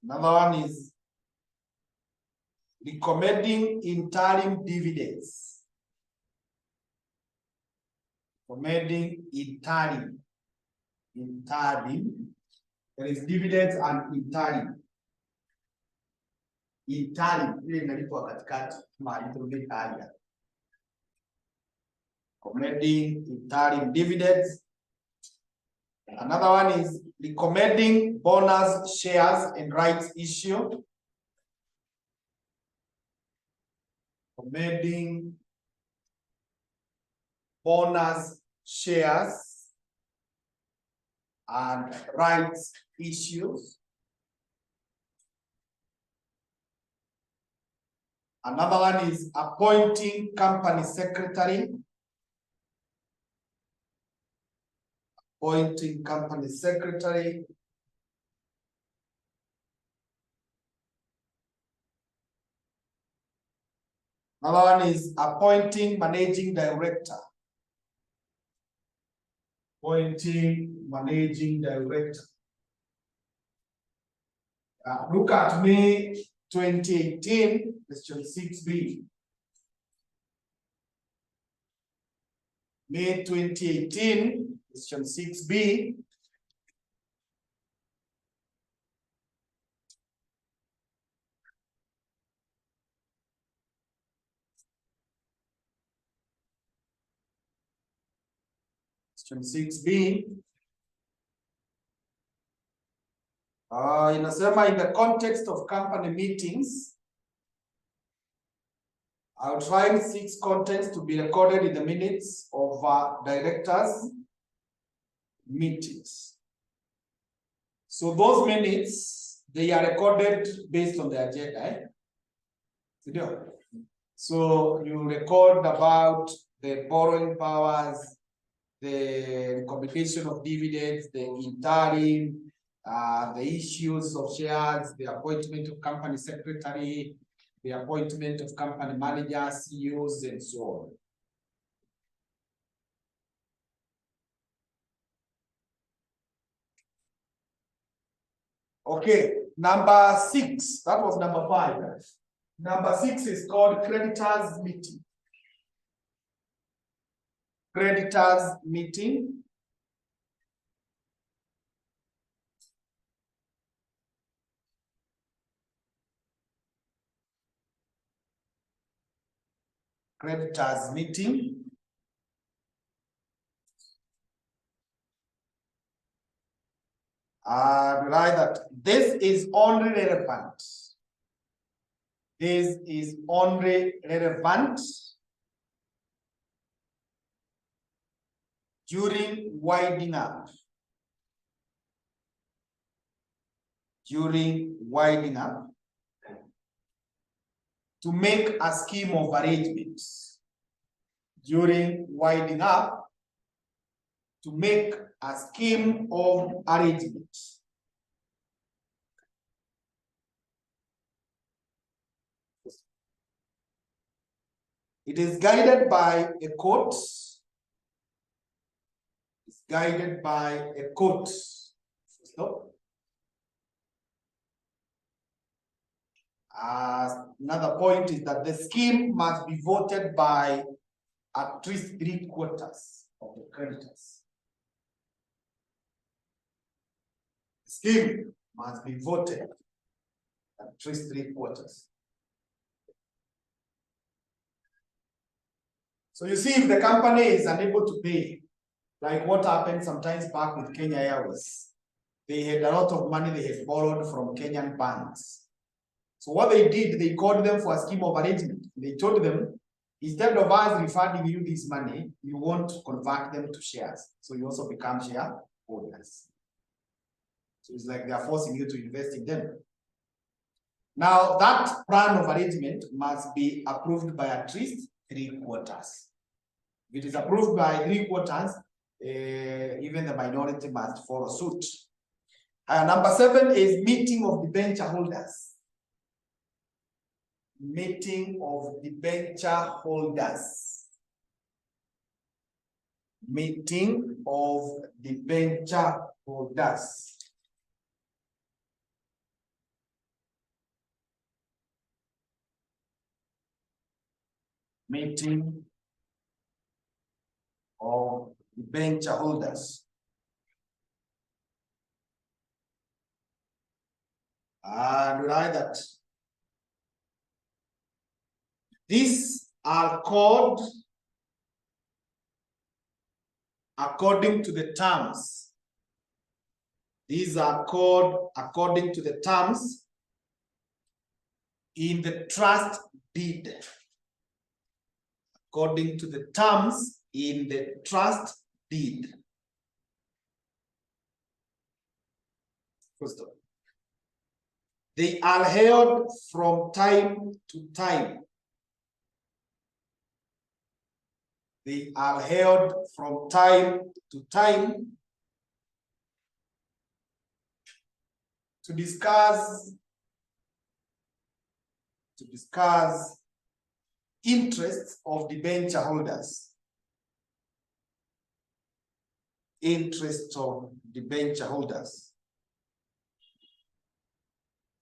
Another one is recommending interim dividends. Recommending interim. Interim. There is dividends and interim. Interim ile inalipwa katikati kama intermediate. Recommending interim dividends. Another one is recommending bonus shares and rights issue. Recommending bonus shares and rights issues. Another one is appointing company secretary. Appointing company secretary. Another one is appointing managing director. Appointing managing director. Look at May 2018, question 6B. May 2018, question 6B. Question 6B. Inasema in the context of company meetings, outline 6 contents to be recorded in the minutes of directors' meetings. So those minutes, they are recorded based on the agenda. So you record about the borrowing powers, the combination of dividends, the interim, the issues of shares, the appointment of company secretary, the appointment of company managers, CEOs, and so on. Okay, number 6, that was number 5. Number 6 is called creditors meeting. Creditors meeting. Creditors meeting. Write that this is only relevant. This is only relevant during winding up. During winding up, to make a scheme of arrangements. During winding up, to make a scheme of arrangements. It is guided by a court. It's guided by a court. Stop. Another point is that the scheme must be voted by at least 3/4 of the creditors. The scheme must be voted at least 3/4. So you see, if the company is unable to pay, like what happened sometimes back with Kenya Airways, they had a lot of money they had borrowed from Kenyan banks. So what they did, they called them for a scheme of arrangement. They told them, instead of us refunding you this money, you won't convert them to shares. So you also become shareholders. So it's like they are forcing you to invest in them. Now, that plan of arrangement must be approved by at least 3/4. If it is approved by 3/4, even the minority must follow suit. Number 7 is meeting of debenture holders. Meeting of debenture holders. Meeting of debenture holders. Meeting of debenture holders. And write that these are called according to the terms. These are called according to the terms in the trust deed. According to the terms in the trust deed. First of all, they are held from time to time. They are held from time to time to discuss interests of debenture holders. Interests of debenture holders,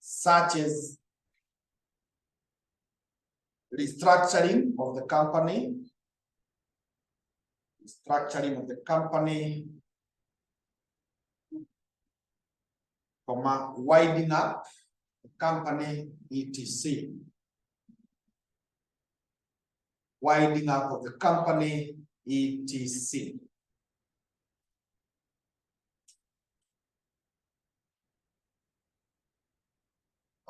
such as restructuring of the company, winding up the company, etc. Winding up of the company, etc.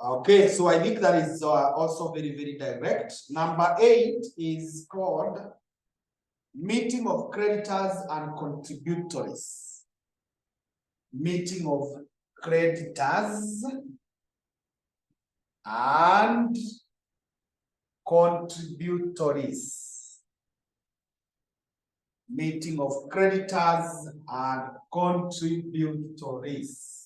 Okay, so I think that is also very, very direct. Number 8 is called meeting of creditors and contributories. Meeting of creditors and contributories. Meeting of creditors and contributories.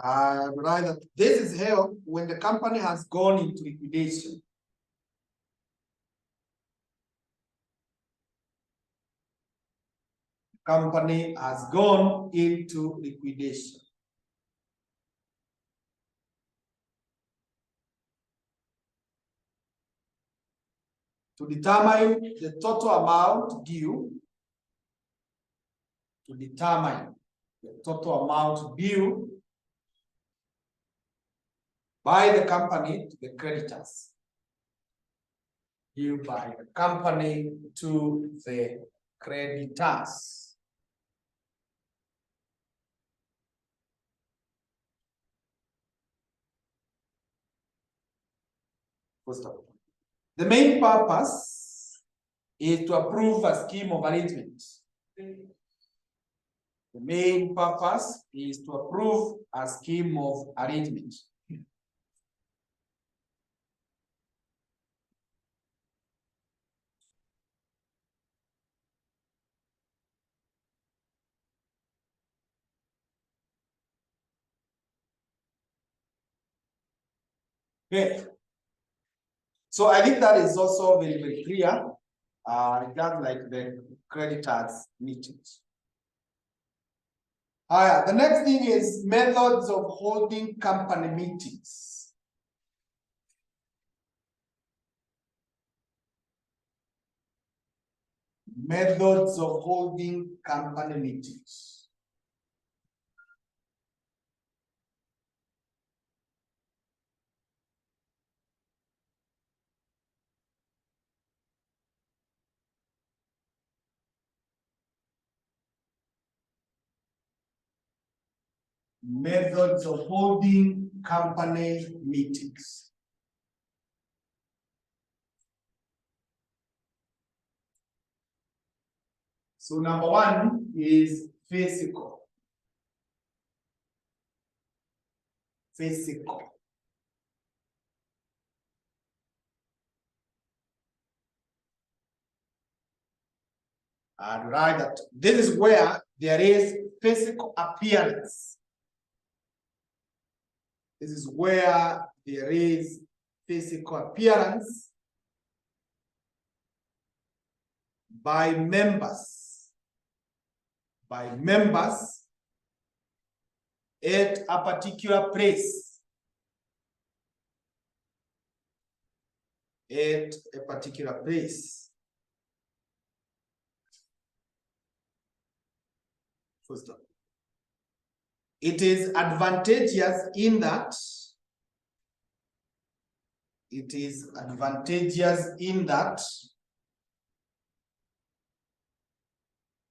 Rather, this is held when the company has gone into liquidation. Company has gone into liquidation. To determine the total amount due. To determine the total amount due by the company to the creditors. Due by the company to the creditors. First of all, the main purpose is to approve a scheme of arrangement. The main purpose is to approve a scheme of arrangement. Okay. So I think that is also very, very clear. Regarding like the creditors meetings. The next thing is methods of holding company meetings. Methods of holding company meetings. Methods of holding company meetings. So number one is physical. Physical. And write that this is where there is physical appearance. This is where there is physical appearance by members at a particular place. At a particular place. First of all, it is advantageous in that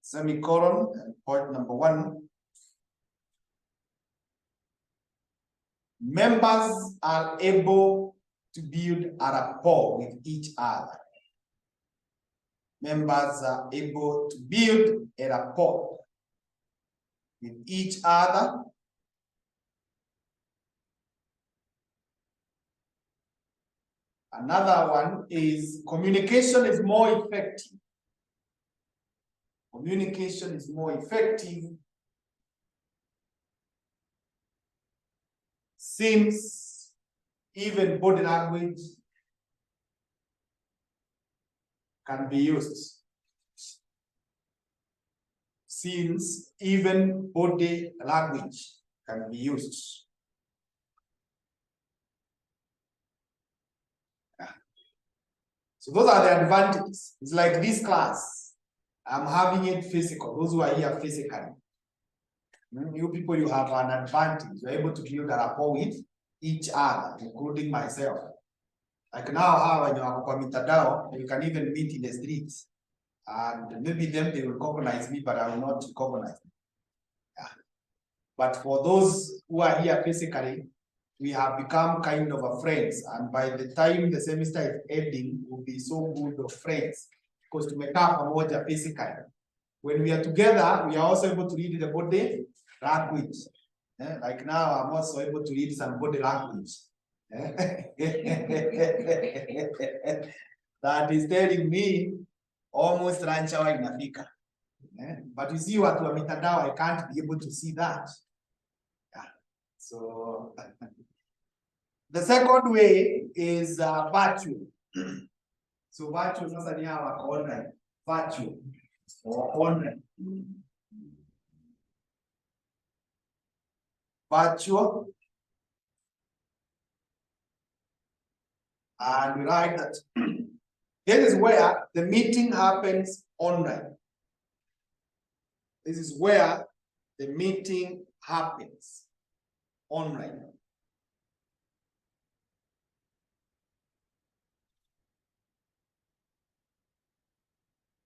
semicolon, point number one, members are able to build a rapport with each other. Members are able to build a rapport with each other. Another one is communication is more effective. Communication is more effective since even body language can be used. Since even body language can be used. So those are the advantages. It's like this class. I'm having it physical. Those who are here physically. You people, you have an advantage. You're able to build a rapport with each other, including myself. Like now, when you have a mitandao, you can even meet in the streets. And maybe them, they will recognize me, but I will not recognize them. Yeah. But for those who are here physically, we have become kind of a friends. And by the time the semester is ending, we'll be so good of friends. Because to make up a physically. When we are together, we are also able to read the body language. Like now, I'm also able to read some body language. That is telling me almost lunch hour inafika. But you see what wa mitandao, I can't be able to see that. Yeah. So the second way is virtual. So virtual sasa ni hawa online. Virtual or online. Virtual. And we write that this is where the meeting happens online. This is where the meeting happens online.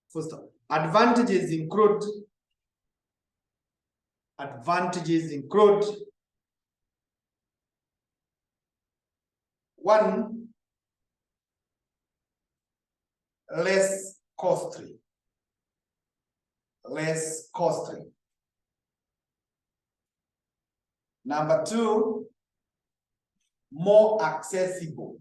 First, advantages include one, less costly. Number two, more accessible.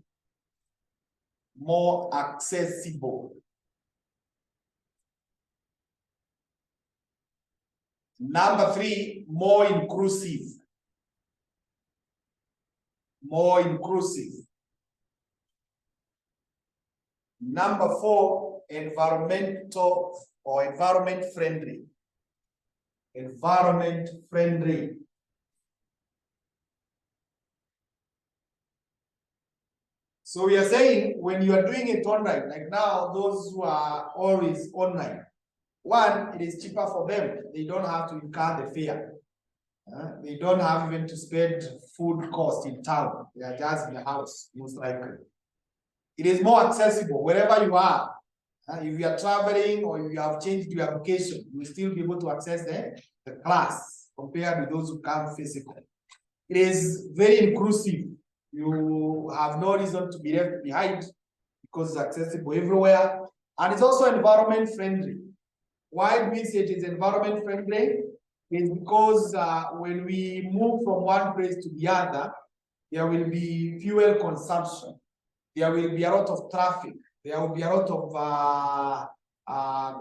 Number three, more inclusive. Number four, environmental or environment friendly. So we are saying when you are doing it online, like now, those who are always online, one, it is cheaper for them. They don't have to incur the fare. They don't have even to spend food cost in town. They are just in the house, most likely. It is more accessible wherever you are. If you are traveling or you have changed your location, you will still be able to access the class compared with those who come physically. It is very inclusive. You have no reason to be left behind because it's accessible everywhere. And it's also environment friendly. Why do we say it is environment friendly? It's because when we move from one place to the other, there will be fuel consumption. There will be a lot of traffic. There will be a lot of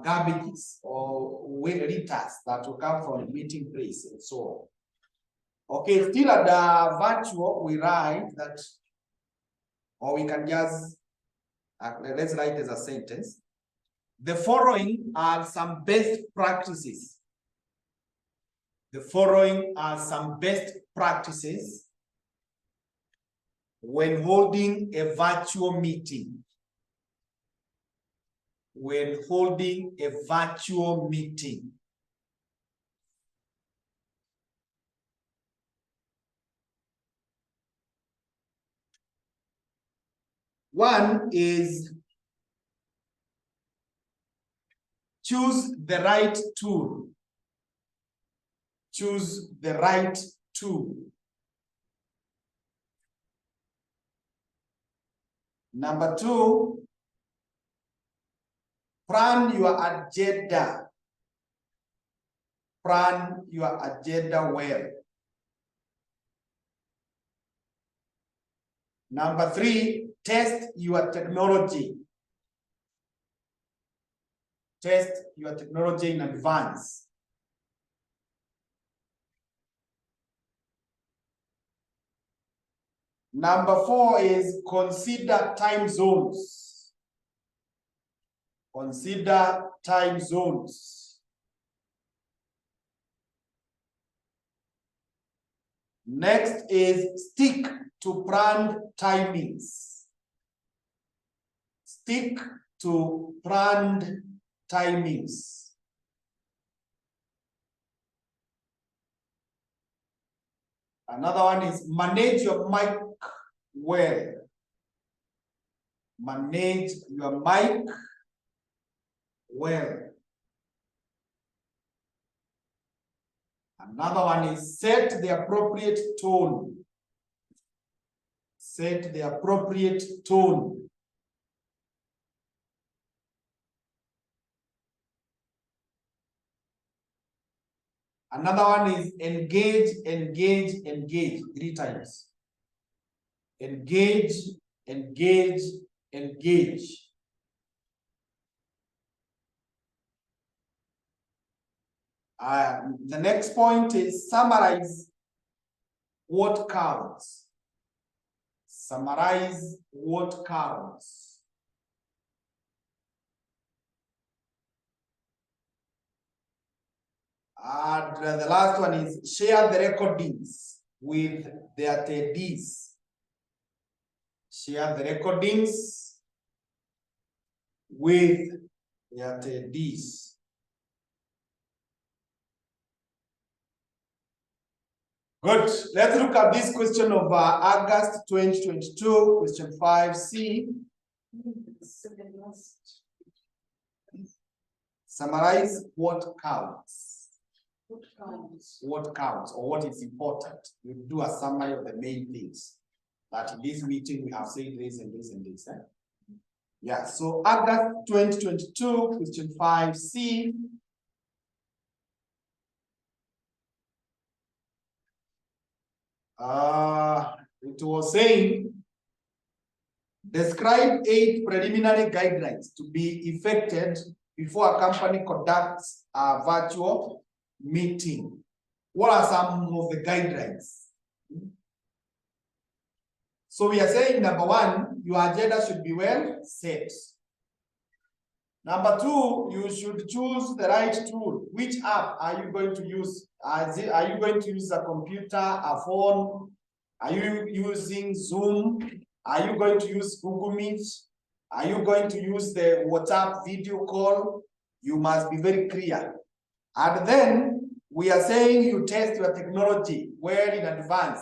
garbages or litters that will come from the meeting place and so on. Okay, still at the virtual, we write that, or we can just, let's write as a sentence. The following are some best practices. When holding a virtual meeting. One is choose the right tool. Number two, plan your agenda. Well. Number three, test your technology. In advance. Number four is consider time zones. Next is stick to planned timings. Another one is manage your mic well. Another one is set the appropriate tone. Another one is engage 3 times. Engage. The next point is summarize what counts. And the last one is share the recordings with the attendees. Good. Let's look at this question of August 2022, question 5C. Summarize what counts. What counts? What counts or what is important. You do a summary of the main things. That in this meeting we have said this and this and this. Yeah, so August 2022, question 5C. It was saying, describe 8 preliminary guidelines to be effected before a company conducts a virtual meeting. What are some of the guidelines? So we are saying, number 1, your agenda should be well set. Number 2, you should choose the right tool. Which app are you going to use? Are you going to use a computer, a phone? Are you using Zoom? Are you going to use Google Meet? Are you going to use the WhatsApp video call? You must be very clear. And then we are saying you test your technology well in advance.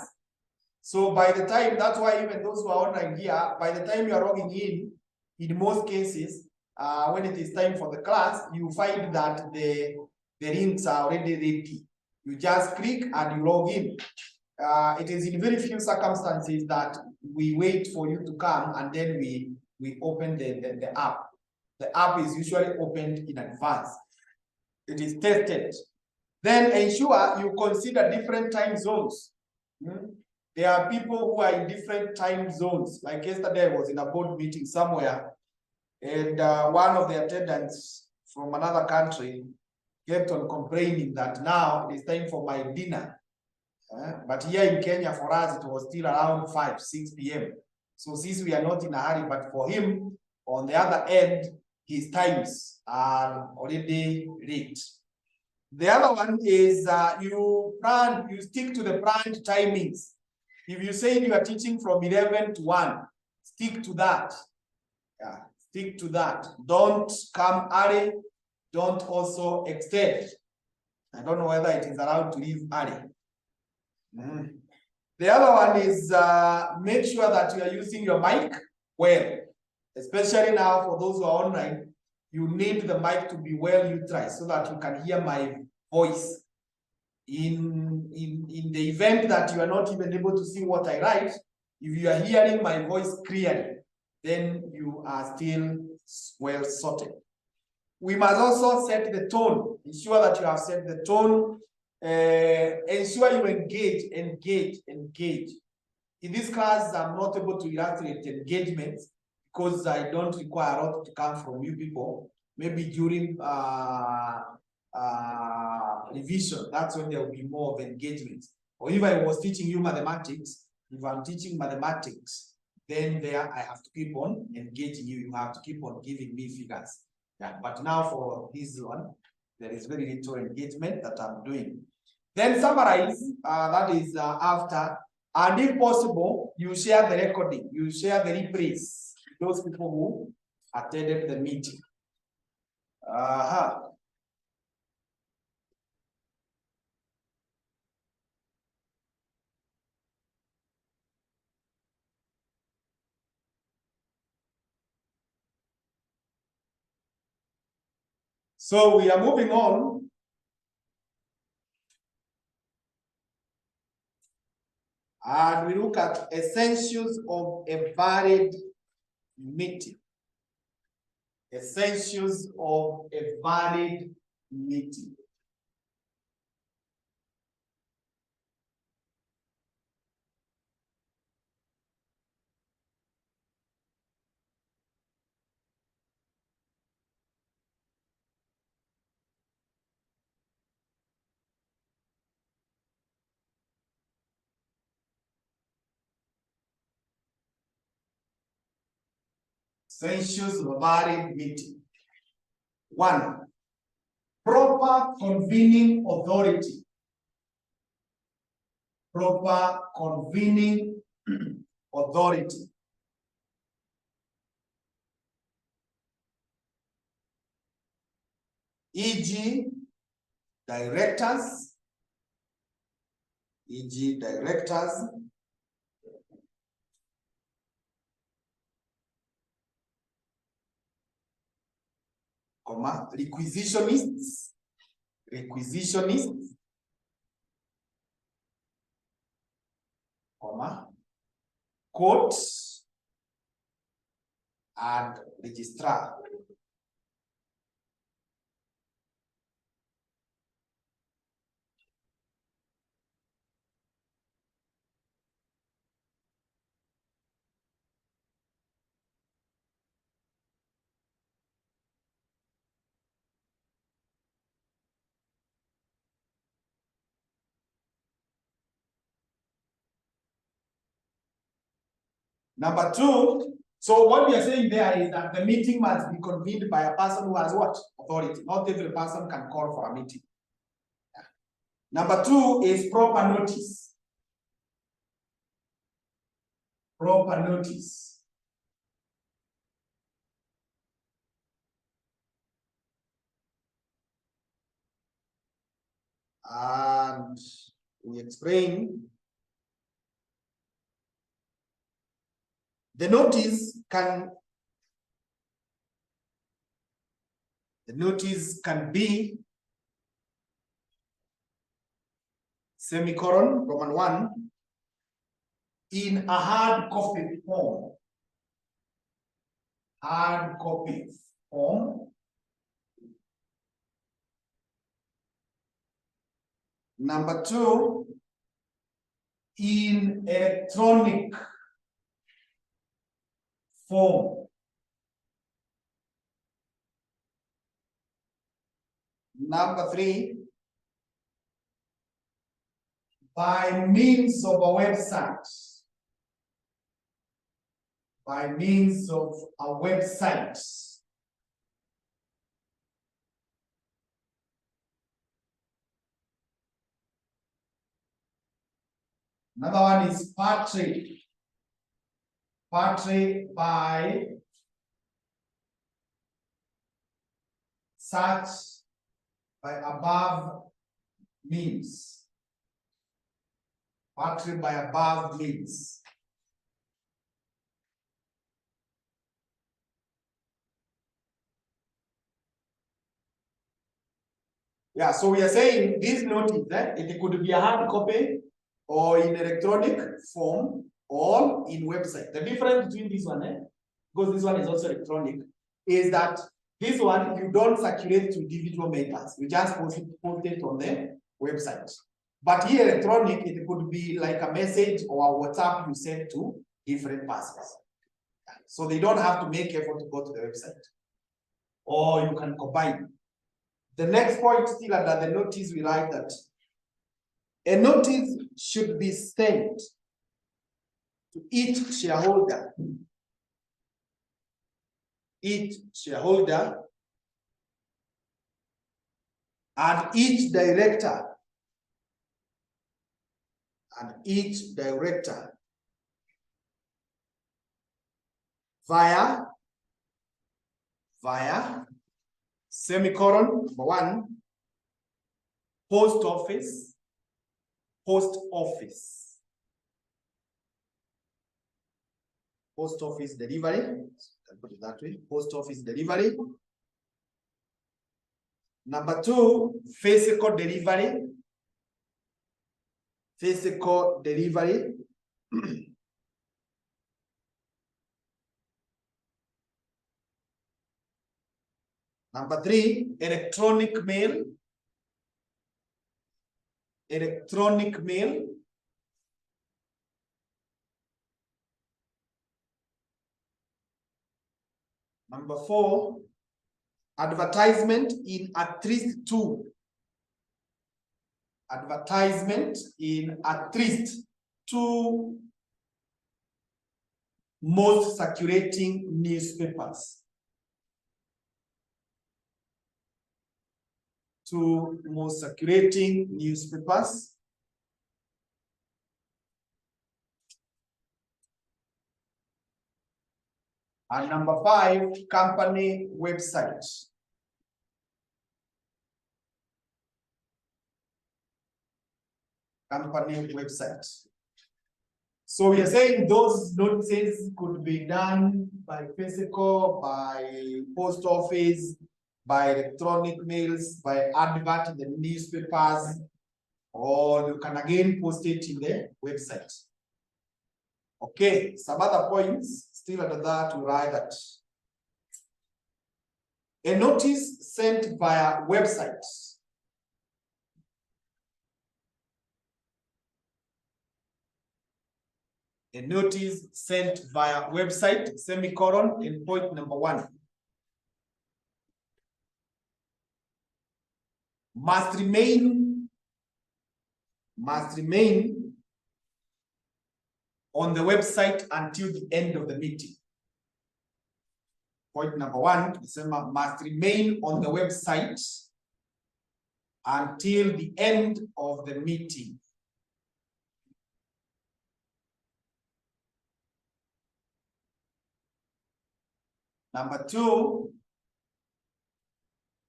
So by the time, that's why even those who are online here, by the time you are logging in most cases, when it is time for the class, you find that the links are already ready. You just click and you log in. It is in very few circumstances that we wait for you to come and then we open the app. The app is usually opened in advance. It is tested. Then ensure you consider different time zones. There are people who are in different time zones. Like yesterday, I was in a board meeting somewhere, and one of the attendants from another country kept on complaining that now it is time for my dinner. But here in Kenya, for us, it was still around 5, 6 p.m. So since we are not in a hurry, but for him, on the other end, his times are already late. The other one is you stick to the planned timings. If you say you are teaching from 11 to 1, stick to that. Yeah, stick to that. Don't come early. Don't also extend. I don't know whether it is allowed to leave early. The other one is make sure that you are using your mic well. Especially now for those who are online, you need the mic to be well utilized so that you can hear my voice. In the event that you are not even able to see what I write, if you are hearing my voice clearly, then you are still well sorted. We must also set the tone. Ensure that you have set the tone. Ensure you engage. In this class, I'm not able to illustrate engagement because I don't require a lot to come from you people. Maybe during revision, that's when there will be more of engagement. Or if I was teaching you mathematics, if I'm teaching mathematics, then there I have to keep on engaging you. You have to keep on giving me figures. Yeah, but now for this one, there is very little engagement that I'm doing. Then summarize, that is after, and if possible, you share the recording, you share the replays, those people who attended the meeting. So we are moving on. And we look at essentials of a valid meeting. Essentials of a valid meeting. Essentials of a valid meeting. 1, proper convening authority. Proper convening authority. E.g., directors. E.g., directors. comma, requisitionists, comma, court, and registrar. Number two, so what we are saying there is that the meeting must be convened by a person who has what? Authority. Not every person can call for a meeting. Yeah. Number two is proper notice. Proper notice. And we explain the notice can be semicolon, Roman 1, in a hard copy form. Hard copy form. Number two, in electronic form. Number three, by means of a website. By means of a website. Another one is partly. Partly by such by above means. Partly by above means. Yeah, so we are saying this notice that it could be a hard copy or in electronic form or in website. The difference between this one, because this one is also electronic, is that this one you don't circulate to individual members. You just post it on the website. But here electronic, it could be like a message or a WhatsApp you send to different persons. So they don't have to make effort to go to the website. Or you can combine. The next point still under the notice, we write that a notice should be sent to each shareholder. Each shareholder and each director. And each director via semicolon, number one, post office, post office delivery, can put it that way, post office delivery. Number two, physical delivery. Physical delivery. Number three, electronic mail. Electronic mail. Number four, advertisement in at least two. Advertisement in at least two most circulating newspapers. Two most circulating newspapers. And number five, company website. Company website. So we are saying those notices could be done by physical, by post office, by electronic mails, by advert in the newspapers, or you can again post it in the website. Okay, some other points, still under that, we write that a notice sent via website semicolon, in point number 1, must remain on the website until the end of the meeting. Point number 1, must remain on the website until the end of the meeting. Number 2,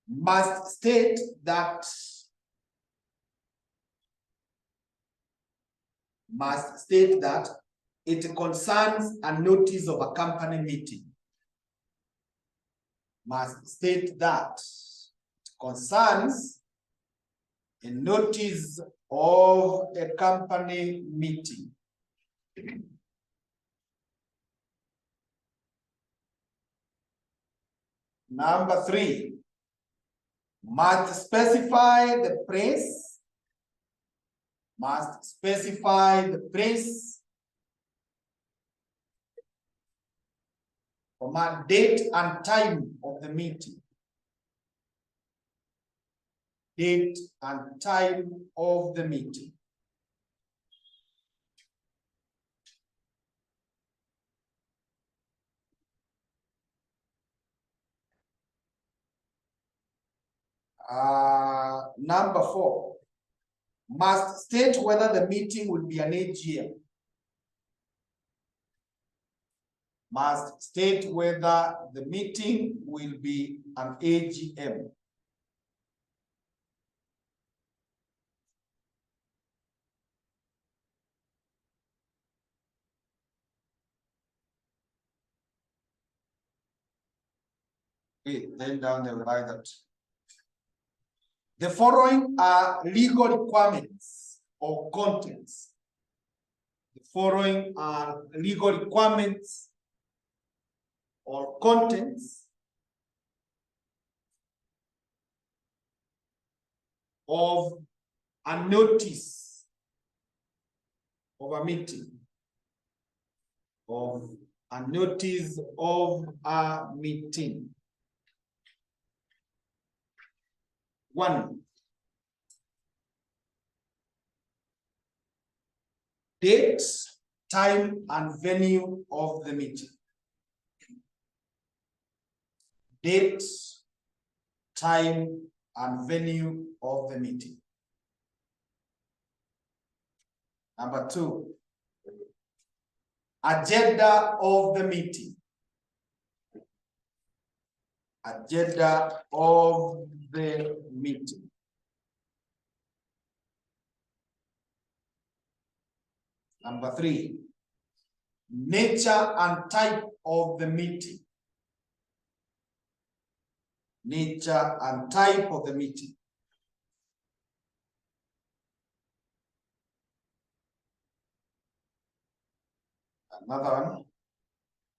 must state that it concerns a notice of a company meeting. Must state that it concerns a notice of a company meeting. Number 3, must specify the press. Must specify the press, date and time of the meeting. Date and time of the meeting. Number 4, must state whether the meeting will be an AGM. Must state whether the meeting will be an AGM. Okay, then down they will write that the following are legal requirements or contents. The following are legal requirements or contents of a notice of a meeting. Of a notice of a meeting. 1, date, time, and venue of the meeting. Date, time, and venue of the meeting. Number 2, agenda of the meeting. Agenda of the meeting. Number 3, nature and type of the meeting. Nature and type of the meeting. Another one,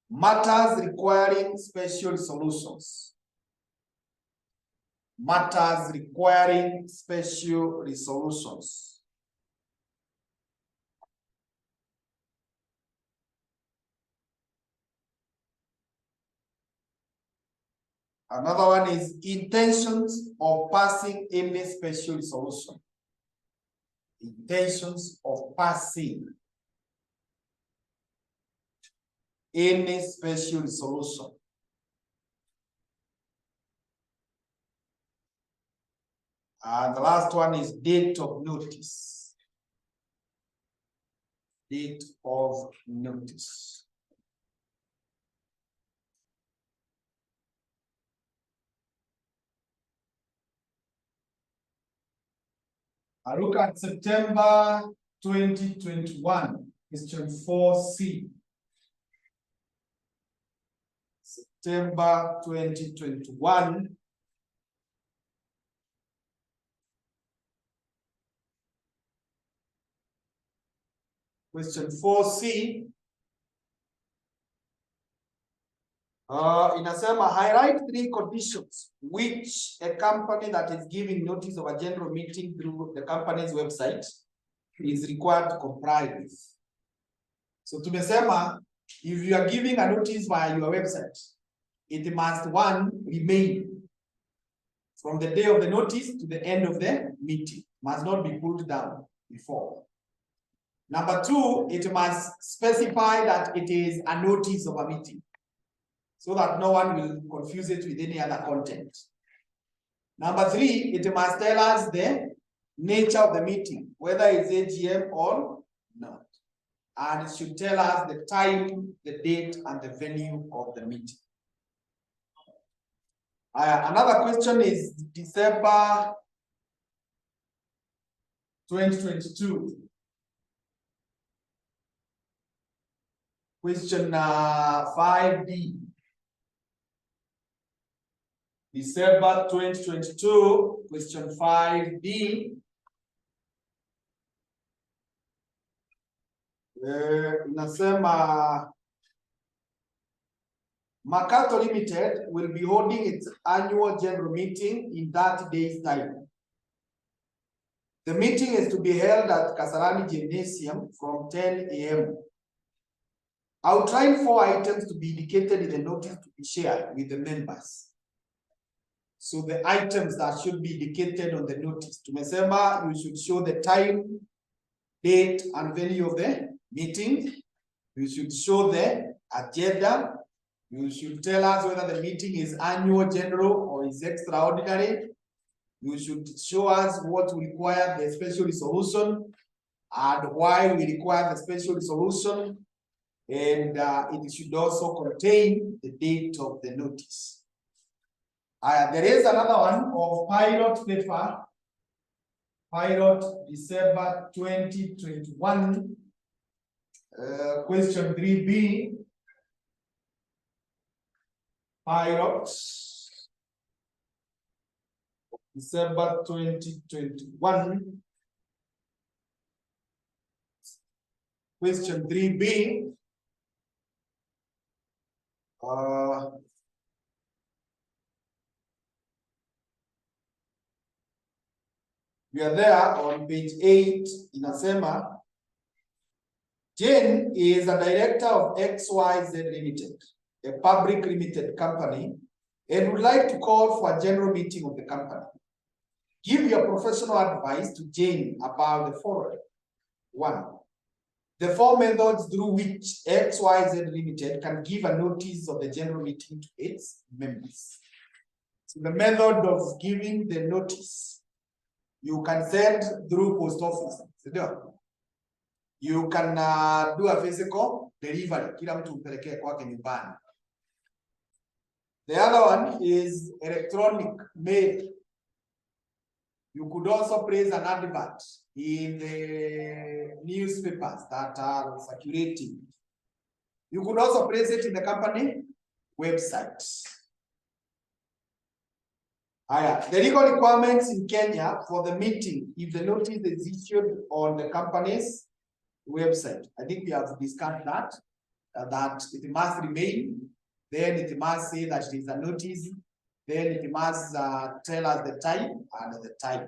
matters requiring special solutions. Matters requiring special resolutions. Another one is intentions of passing any special resolution. Intentions of passing any special resolution. And the last one is date of notice. Date of notice. I look at September 2021, question 4C. September 2021, Question 4C. Inasema highlight 3 conditions which a company that is giving notice of a general meeting through the company's website is required to comply with. So tumesema, if you are giving a notice via your website, it must, 1, remain from the day of the notice to the end of the meeting. Must not be pulled down before. Number 2, it must specify that it is a notice of a meeting, so that no one will confuse it with any other content. Number 3, it must tell us the nature of the meeting, whether it's AGM or not. And it should tell us the time, the date, and the venue of the meeting. Another question is December 2022. Question 5D. December 2022, question 5D. Inasema Makato Limited will be holding its annual general meeting in 30 days' time. The meeting is to be held at Kasarani Gymnasium from 10 a.m. Outline 4 items to be indicated in the notice to be shared with the members. So the items that should be indicated on the notice. Tumesema you should show the time, date, and venue of the meeting. You should show the agenda. You should tell us whether the meeting is annual, general, or is extraordinary. You should show us what will require the special resolution and why we require the special resolution. And it should also contain the date of the notice. There is another one of pilot paper, pilot December 2021, question 3B, pilot December 2021, question 3B. We are there on page 8. Inasema Jane is a director of XYZ Limited, a public limited company, and would like to call for a general meeting of the company. Give your professional advice to Jane about the following. 1. The 4 methods through which XYZ Limited can give a notice of the general meeting to its members. So the method of giving the notice, you can send through post office. You can do a physical delivery. Kila mtu mpelekee kwake nyumbani. The other one is electronic mail. You could also place an advert in the newspapers that are circulating. You could also place it in the company website. The legal requirements in Kenya for the meeting, if the notice is issued on the company's website, I think we have discussed that, that it must remain, then it must say that it is a notice, then it must tell us the time and the time.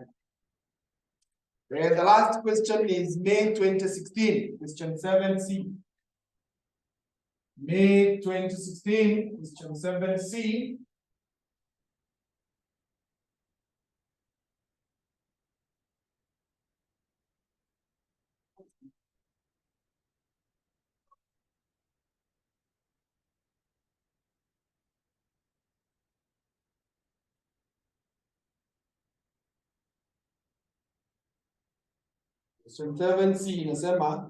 And the last question is May 2016, question 7C. May 2016, question 7C. Question 7C inasema,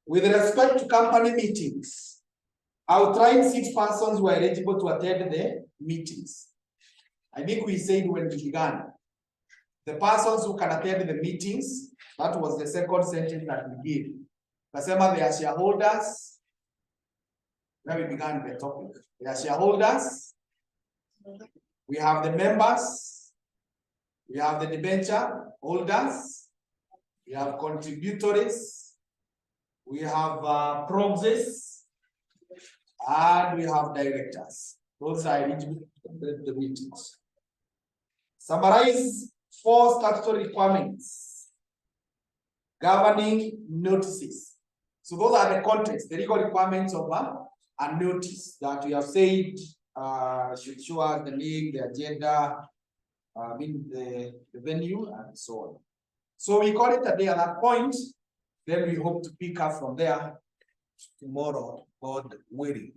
with respect to company meetings, outline 6 persons who are eligible to attend the meetings. I think we said when we began, the persons who can attend the meetings, that was the second sentence that we gave. Kasema they are shareholders. Where we began the topic. They are shareholders. We have the members. We have the debenture holders. We have contributories. we have proxies, and we have directors. Those are eligible to the meetings. Summarize 4 statutory requirements governing notices. So those are the contents, the legal requirements of a notice that we have said should show us the name, the agenda, the venue, and so on. So we call it a day at that point. Then we hope to pick up from there tomorrow, God willing.